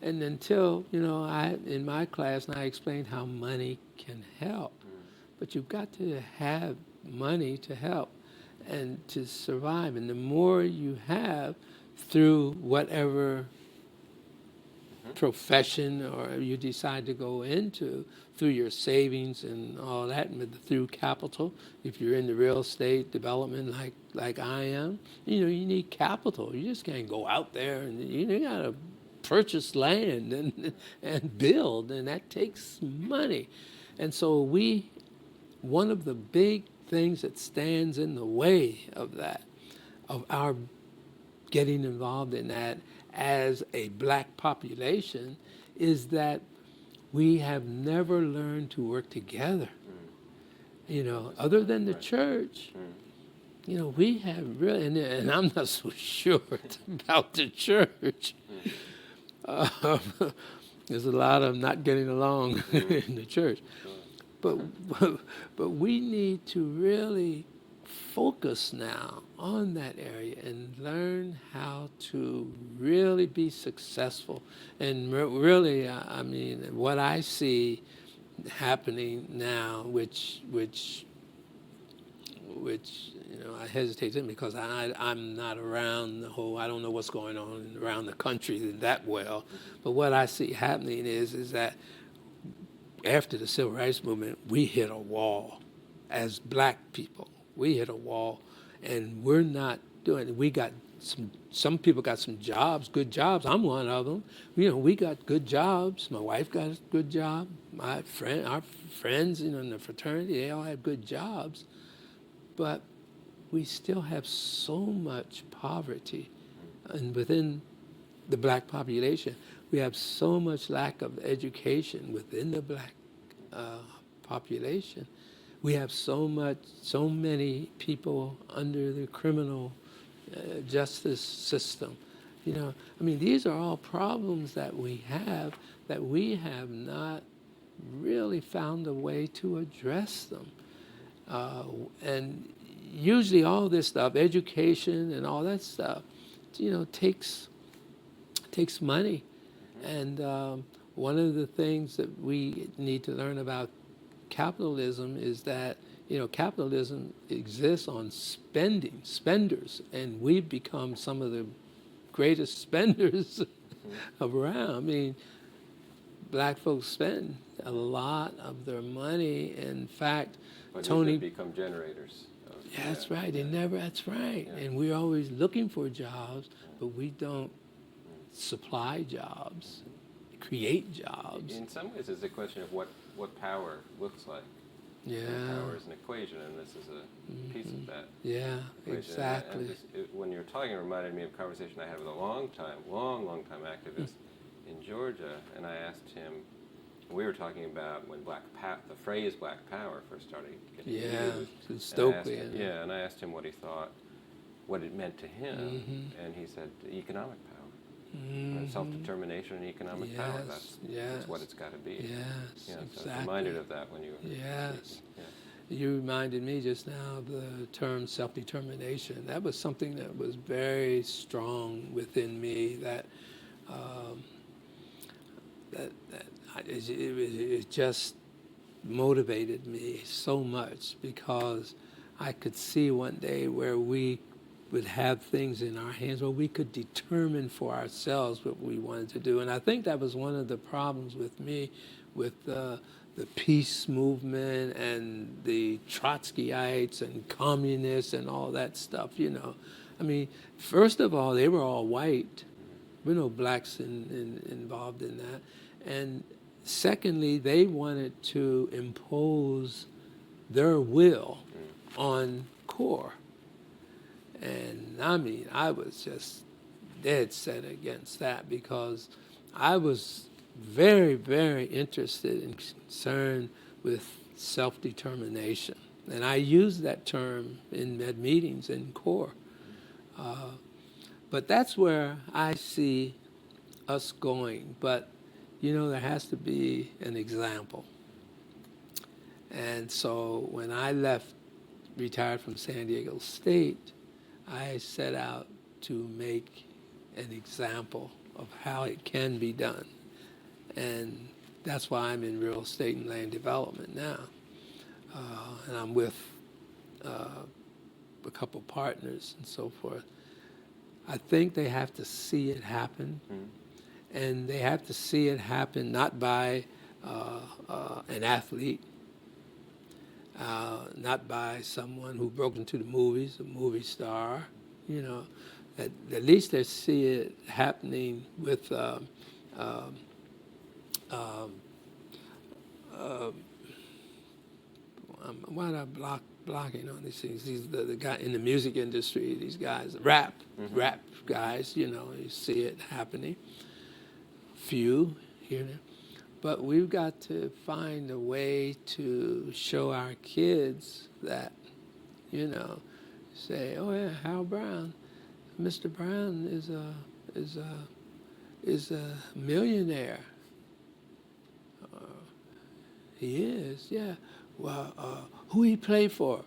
And until, in my class, I explained how money can help. But you've got to have money to help and to survive. And the more you have through whatever profession or you decide to go into, through your savings and all that, and through capital, if you're in the real estate development like I am, you need capital. You just can't go out there and you got to purchase land and build, and that takes money. And so one of the big things that stands in the way of that, of our getting involved in that as a black population, is that we have never learned to work together. Other than the church, we have really, and I'm not so sure about the church. There's a lot of not getting along in the church. But we need to really focus now on that area and learn how to really be successful. And really, what I see happening now, which I hesitate to, because I'm not around I don't know what's going on around the country that well. But what I see happening is that after the Civil Rights Movement, we hit a wall as black people. We hit a wall, and we're not doing it. We got some people got some jobs, good jobs. I'm one of them. You know, we got good jobs. My wife got a good job. Our friends, you know, in the fraternity, they all had good jobs. But we still have so much poverty, and within the black population, we have so much lack of education within the black population. We have so many people under the criminal justice system. You know, I mean, these are all problems that we have not really found a way to address them. And usually all this stuff, education and all that stuff, you know, takes money. And one of the things that we need to learn about capitalism is that, you know, capitalism exists on spenders, and we've become some of the greatest spenders around. I mean, black folks spend a lot of their money. In fact, But Tony you could become generators. Yeah, that's right. That's right. Yeah. And we're always looking for jobs, but we don't supply jobs, create jobs. In some ways, it's a question of what power looks like. Yeah. And power is an equation, and this is a piece of that Yeah, equation. exactly. When you're talking, it reminded me of a conversation I had with a long time activist in Georgia, and I asked him, we were talking about when the phrase Black Power first started getting used. Stokely. And I asked him what he thought, what it meant to him, and he said economic power. Self-determination and economic power. That's what it's got to be. Yes, Yeah, exactly. so I was reminded of that when you were Yes. speaking. Yeah. You reminded me just now of the term self-determination. That was something that was very strong within me. It just motivated me so much, because I could see one day where we would have things in our hands where we could determine for ourselves what we wanted to do. And I think that was one of the problems with me, with the peace movement and the Trotskyites and communists and all that stuff, you know. I mean, first of all, they were all white. There were no blacks involved in that. And secondly, they wanted to impose their will on CORE. And I mean, I was just dead set against that, because I was very, very interested and concerned with self-determination. And I used that term in meetings in CORE. But that's where I see us going. But, you know, there has to be an example. And so when I retired from San Diego State, I set out to make an example of how it can be done. And that's why I'm in real estate and land development now. And I'm with a couple partners and so forth. I think they have to see it happen. And they have to see it happen not by an athlete, not by someone who broke into the movies, a movie star, you know. At least they see it happening with why am I blocking on these things? These the guy in the music industry, these guys, rap guys, you know, you see it happening. Few here and there. But we've got to find a way to show our kids that, you know, say, oh yeah, Hal Brown, Mr. Brown is a millionaire. He is, yeah. Well, who he play for?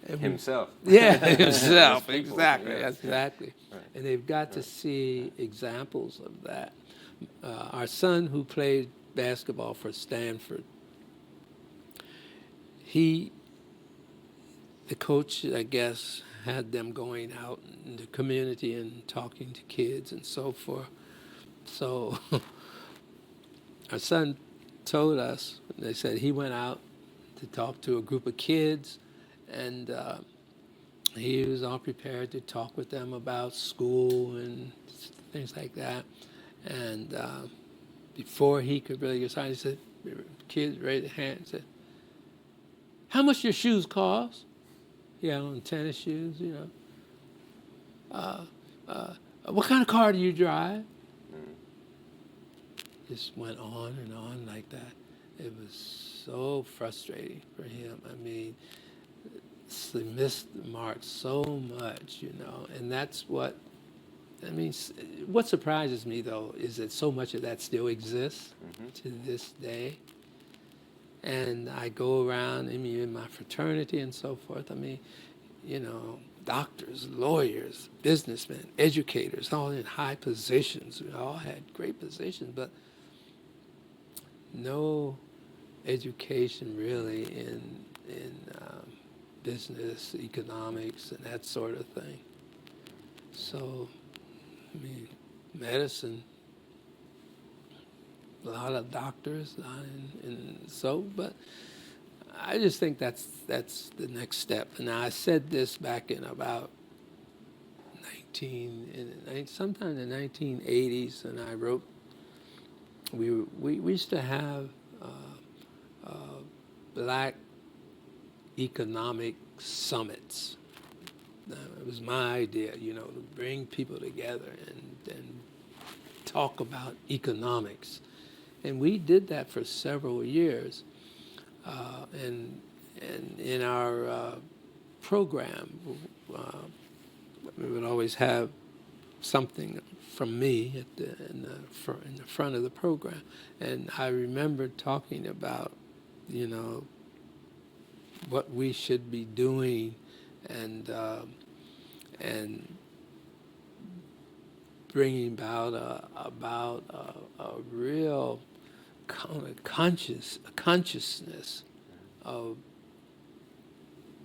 Himself. Yeah, himself. People, Exactly. yeah. Exactly. Right. And they've got to see examples of that. Our son, who played basketball for Stanford, the coach, I guess, had them going out in the community and talking to kids and so forth. So our son told us, they said he went out to talk to a group of kids, and he was all prepared to talk with them about school and things like that. And before he could really get started, he said, kids raised their hand and said, "How much your shoes cost?" He had on tennis shoes, you know. "What kind of car do you drive?" Just went on and on like that. It was so frustrating for him. I mean, he missed the mark so much, you know, and that's what, I mean, what surprises me, though, is that so much of that still exists to this day. And I go around, I mean, in my fraternity and so forth, I mean, you know, doctors, lawyers, businessmen, educators, all in high positions. We all had great positions, but no education really in business, economics, and that sort of thing. So, I mean, medicine, a lot of doctors, and so, but I just think that's the next step. And I said this back in about sometime in the 1980s, and I wrote. We used to have black economic summits. It was my idea, you know, to bring people together and talk about economics. And we did that for several years. And in our program, we would always have something from me in the front of the program. And I remember talking about, you know, what we should be doing and bringing about a real consciousness of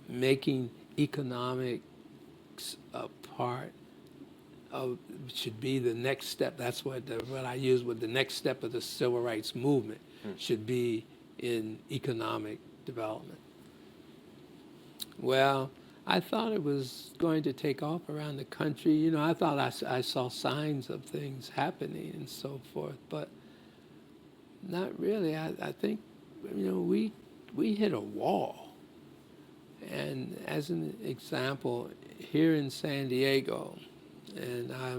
making economics a part of, should be the next step. That's what I use with the next step of the civil rights movement should be in economic development. Well, I thought it was going to take off around the country. You know, I thought I saw signs of things happening and so forth, but not really. I think, you know, we hit a wall. And as an example, here in San Diego, and I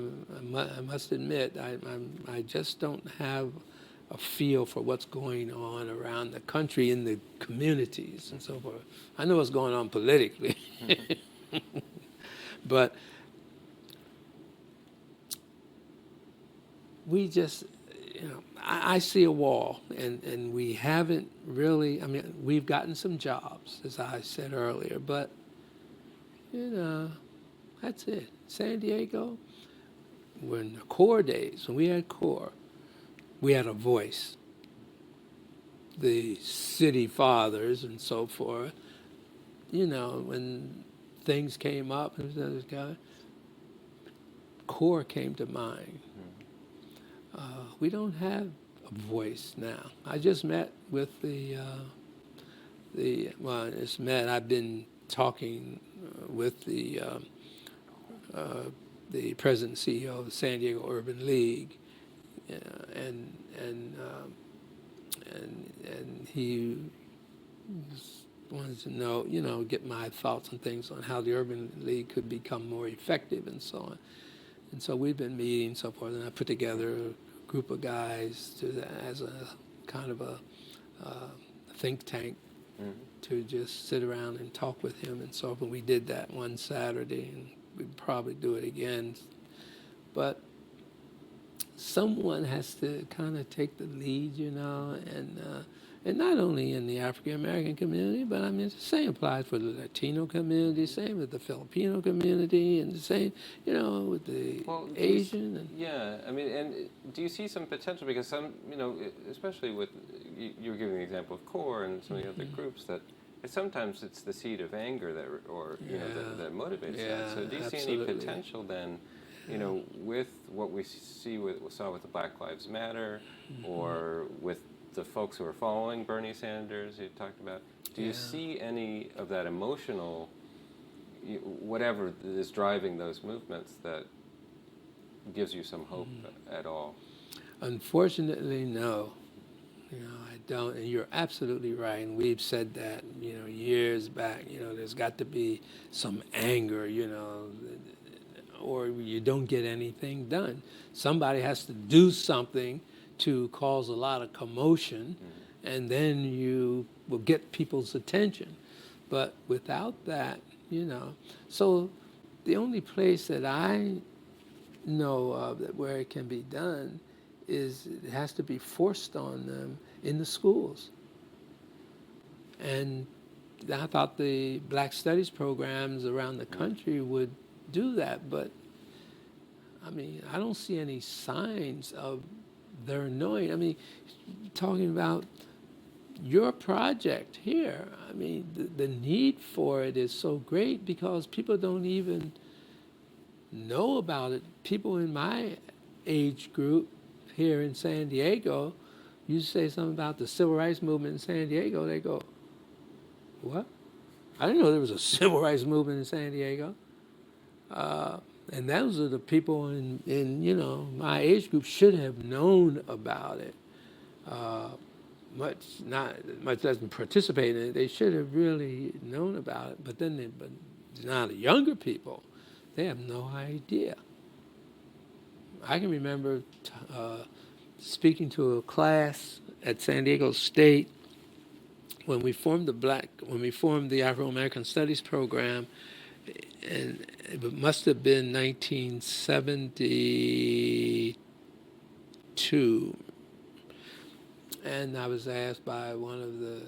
must admit, I just don't have a feel for what's going on around the country in the communities and so forth. I know what's going on politically, but we just, you know, I see a wall, and we haven't really, I mean, we've gotten some jobs, as I said earlier, but, you know, that's it. San Diego, when the core days, when we had core, we had a voice. The city fathers and so forth, you know, when things came up, core came to mind. We don't have a voice now. I just met with I've been talking with the president and CEO of the San Diego Urban League, and he wanted to know, you know, get my thoughts on things on how the Urban League could become more effective and so on. And so we've been meeting and so forth, and I put together a group of guys as a kind of a think tank to just sit around and talk with him and so forth. And we did that one Saturday, and we'd probably do it again. But someone has to kind of take the lead, you know, and not only in the African American community, but I mean, the same applies for the Latino community, same with the Filipino community, and the same, you know, with the Asian. Yeah, I mean, and do you see some potential, because some, you know, especially with, you were giving the example of CORE and some of the other groups, that sometimes it's the seed of anger that, or, you know, that motivates that. So do you see any potential then, you know, with what we saw with the Black Lives Matter, or with the folks who are following Bernie Sanders, you talked about, Do you see any of that emotional, whatever is driving those movements, that gives you some hope at all? Unfortunately, no. I don't. And you're absolutely right. And we've said that, years back. There's got to be some anger, or you don't get anything done. Somebody has to do something to cause a lot of commotion, and then you will get people's attention. But without that, so the only place that I know of where it can be done is it has to be forced on them in the schools. And I thought the Black Studies programs around the country would do that, but I don't see any signs of their knowing. Talking about your project here, the need for it is so great because people don't even know about it. People in my age group here in San Diego, you say something about the civil rights movement in San Diego, they go, what? I didn't know there was a civil rights movement in San Diego. And those are the people in my age group should have known about it. Much less than participate in it. They should have really known about it. But now the younger people, they have no idea. I can remember speaking to a class at San Diego State when we formed the Afro-American Studies program, and it must have been 1972. And I was asked by one of the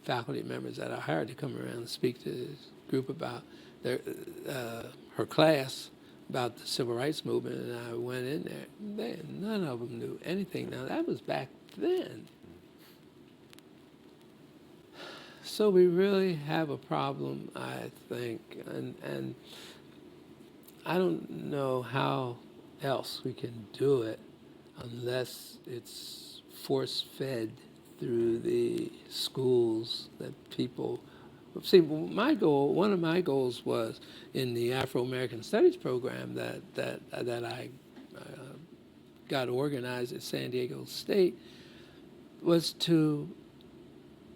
faculty members that I hired to come around and speak to this group about her class about the civil rights movement, and I went in there. None of them knew anything. Now, that was back then. So we really have a problem, I think, and I don't know how else we can do it unless it's force-fed through the schools that people. See, one of my goals was in the Afro-American Studies program that I got organized at San Diego State was to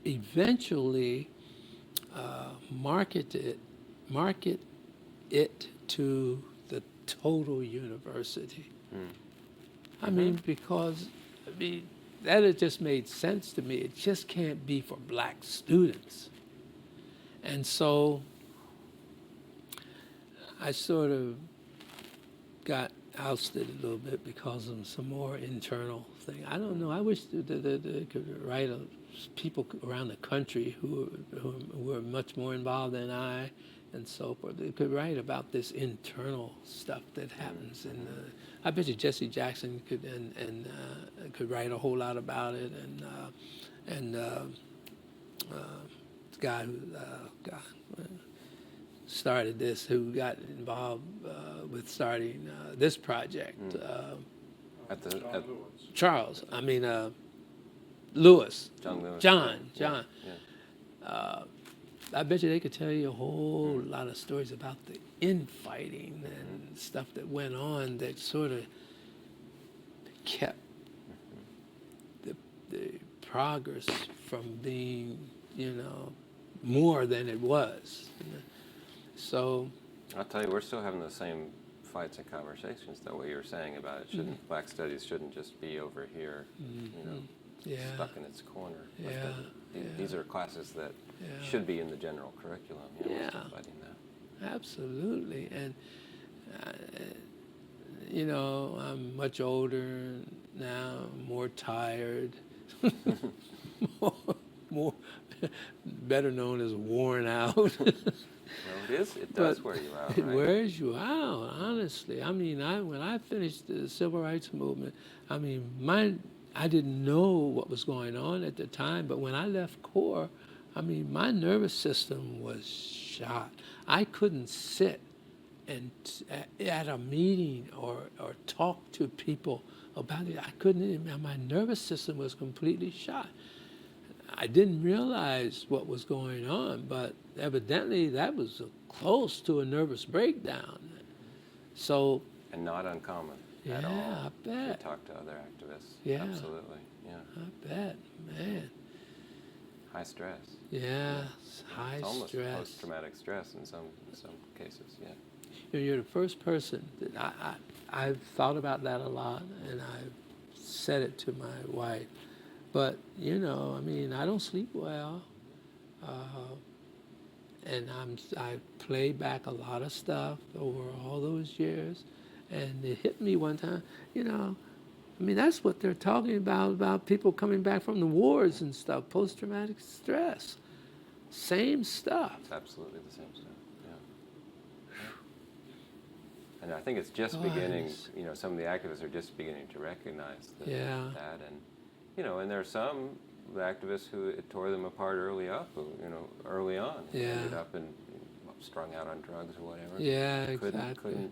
eventually market it to the total university. Because that had just made sense to me. It just can't be for black students. And so I sort of got ousted a little bit because of some more internal thing. I don't know. I wish that could write people around the country who were much more involved than I and so forth. They could write about this internal stuff that happens. And I bet you Jesse Jackson could write a whole lot about it. And the guy who started this, who got involved with starting this project. Charles. Lewis. John Lewis. John. Yeah. I bet you they could tell you a whole lot of stories about the infighting and stuff that went on that sort of kept the progress from being, more than it was. So I'll tell you, we're still having the same fights and conversations, though, what you were saying about it. Black studies shouldn't just be over here, stuck in its corner. These are classes that should be in the general curriculum. We're still fighting that. Absolutely. And, I'm much older now, more tired, more better known as worn out. Well, it does wear you out, right? It wears you out, honestly. When I finished the civil rights movement, I didn't know what was going on at the time, but when I left Corps, my nervous system was shot. I couldn't sit at a meeting or talk to people about it. I couldn't. My nervous system was completely shot. I didn't realize what was going on, but evidently that was close to a nervous breakdown. So, And not uncommon at yeah, all. I To bet. talk to other activists. Yeah. Absolutely. Yeah. I bet, man. High stress. Yeah, high It's almost stress. post-traumatic stress in some cases. Yeah. You're the first person that I've thought about that a lot, and I've said it to my wife. But you know, I mean, I don't sleep well, and I play back a lot of stuff over all those years, and it hit me one time. You know, I mean, that's what they're talking about people coming back from the wars and stuff, post-traumatic stress. Same stuff. It's absolutely the same stuff. Yeah. And I think it's just Oh, beginning. nice. You know, some of the activists are just beginning to recognize Yeah. that, and you know, and there are some activists who it tore them apart early on. Who Yeah. ended up and strung out on drugs or whatever. Yeah, Couldn't exactly.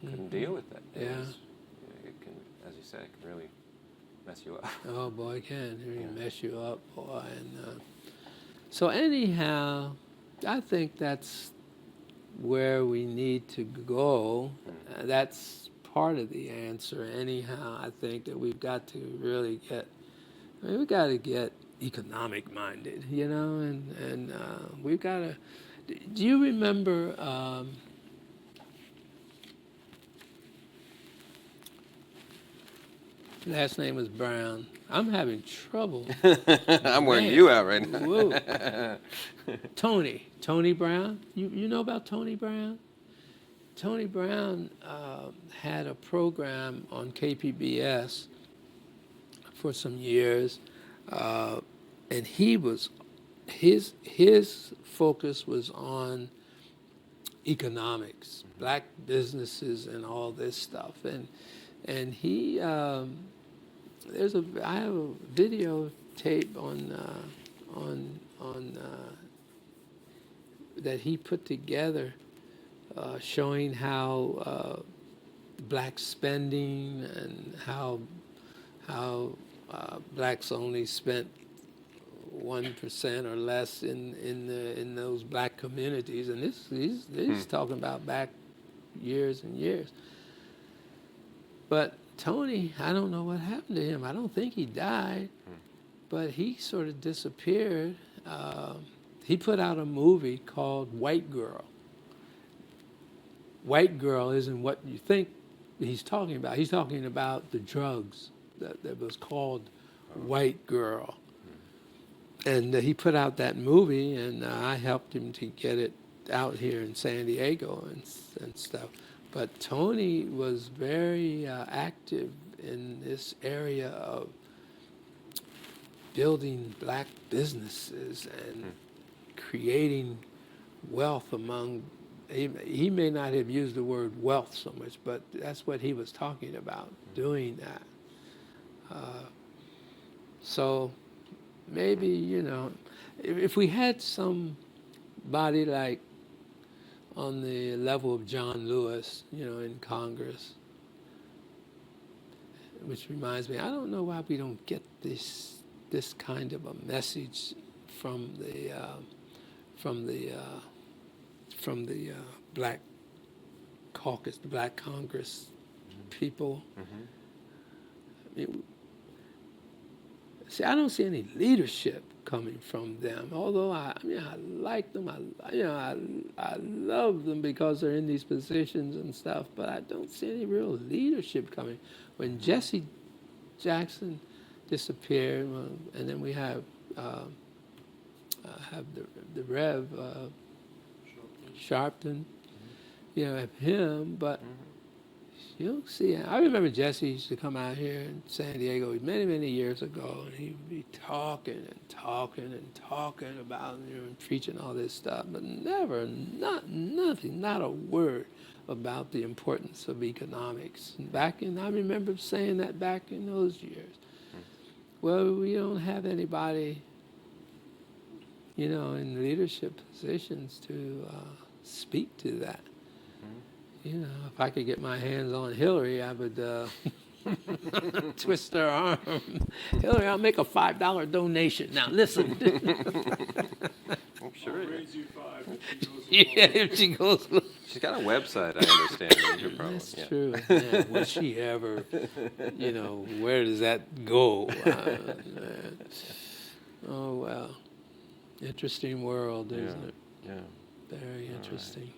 couldn't deal with it. Yeah. It can, as you said, it can really mess you up. Oh boy, it can really Yeah. mess you up, boy. And so anyhow, I think that's where we need to go. That's part of the answer. Anyhow, I think that we've got to really we've got to get economic minded, you know, and we've got to. Do you remember? Last name was Brown. I'm having trouble. I'm wearing Man. you out right now. Whoa. Tony Brown. You know about Tony Brown? Tony Brown had a program on KPBS for some years, and his focus was on economics, black businesses, and all this stuff. And he I have a videotape on that he put together showing how black spending and how blacks only spent 1% or less in those black communities, and he's talking about back years and years. But Tony, I don't know what happened to him. I don't think he died, but he sort of disappeared. He put out a movie called White Girl. White Girl isn't what you think he's talking about. He's talking about the drugs that was called White Girl. And he put out that movie, and I helped him to get it out here in San Diego and stuff. But Tony was very active in this area of building black businesses and creating wealth among, he may not have used the word wealth so much, but that's what he was talking about, doing that. So maybe, you know, if we had somebody like on the level of John Lewis, you know, in Congress, which reminds me, I don't know why we don't get this kind of a message from the Black Caucus, the Black Congress people. I mean, see, I don't see any leadership coming from them. Although I like them. I love them because they're in these positions and stuff. But I don't see any real leadership coming. When Jesse Jackson disappeared, and then we have the Rev Sharpton. You know, have him, but. You don't see it. I remember Jesse used to come out here in San Diego many, many years ago, and he'd be talking about, you know, and preaching all this stuff, but nothing, not a word about the importance of economics. And I remember saying that back in those years. Well, we don't have anybody, you know, in leadership positions to speak to that. You know, if I could get my hands on Hillary, I would Twist her arm. Hillary, I'll make a $5 donation. Now listen. I'm sure. I'll raise you 5 if you go Yeah, if she goes. She's got a website, I understand. That's your problem. That's Yeah. true. Yeah, will she ever, where does that go? Oh, well. Interesting world, isn't it? Yeah. Very interesting.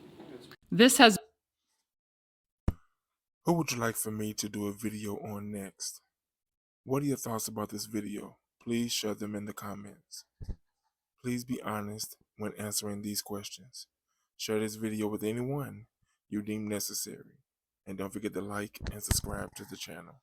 This has Who would you like for me to do a video on next? What are your thoughts about this video? Please share them in the comments. Please be honest when answering these questions. Share this video with anyone you deem necessary. And don't forget to like and subscribe to the channel.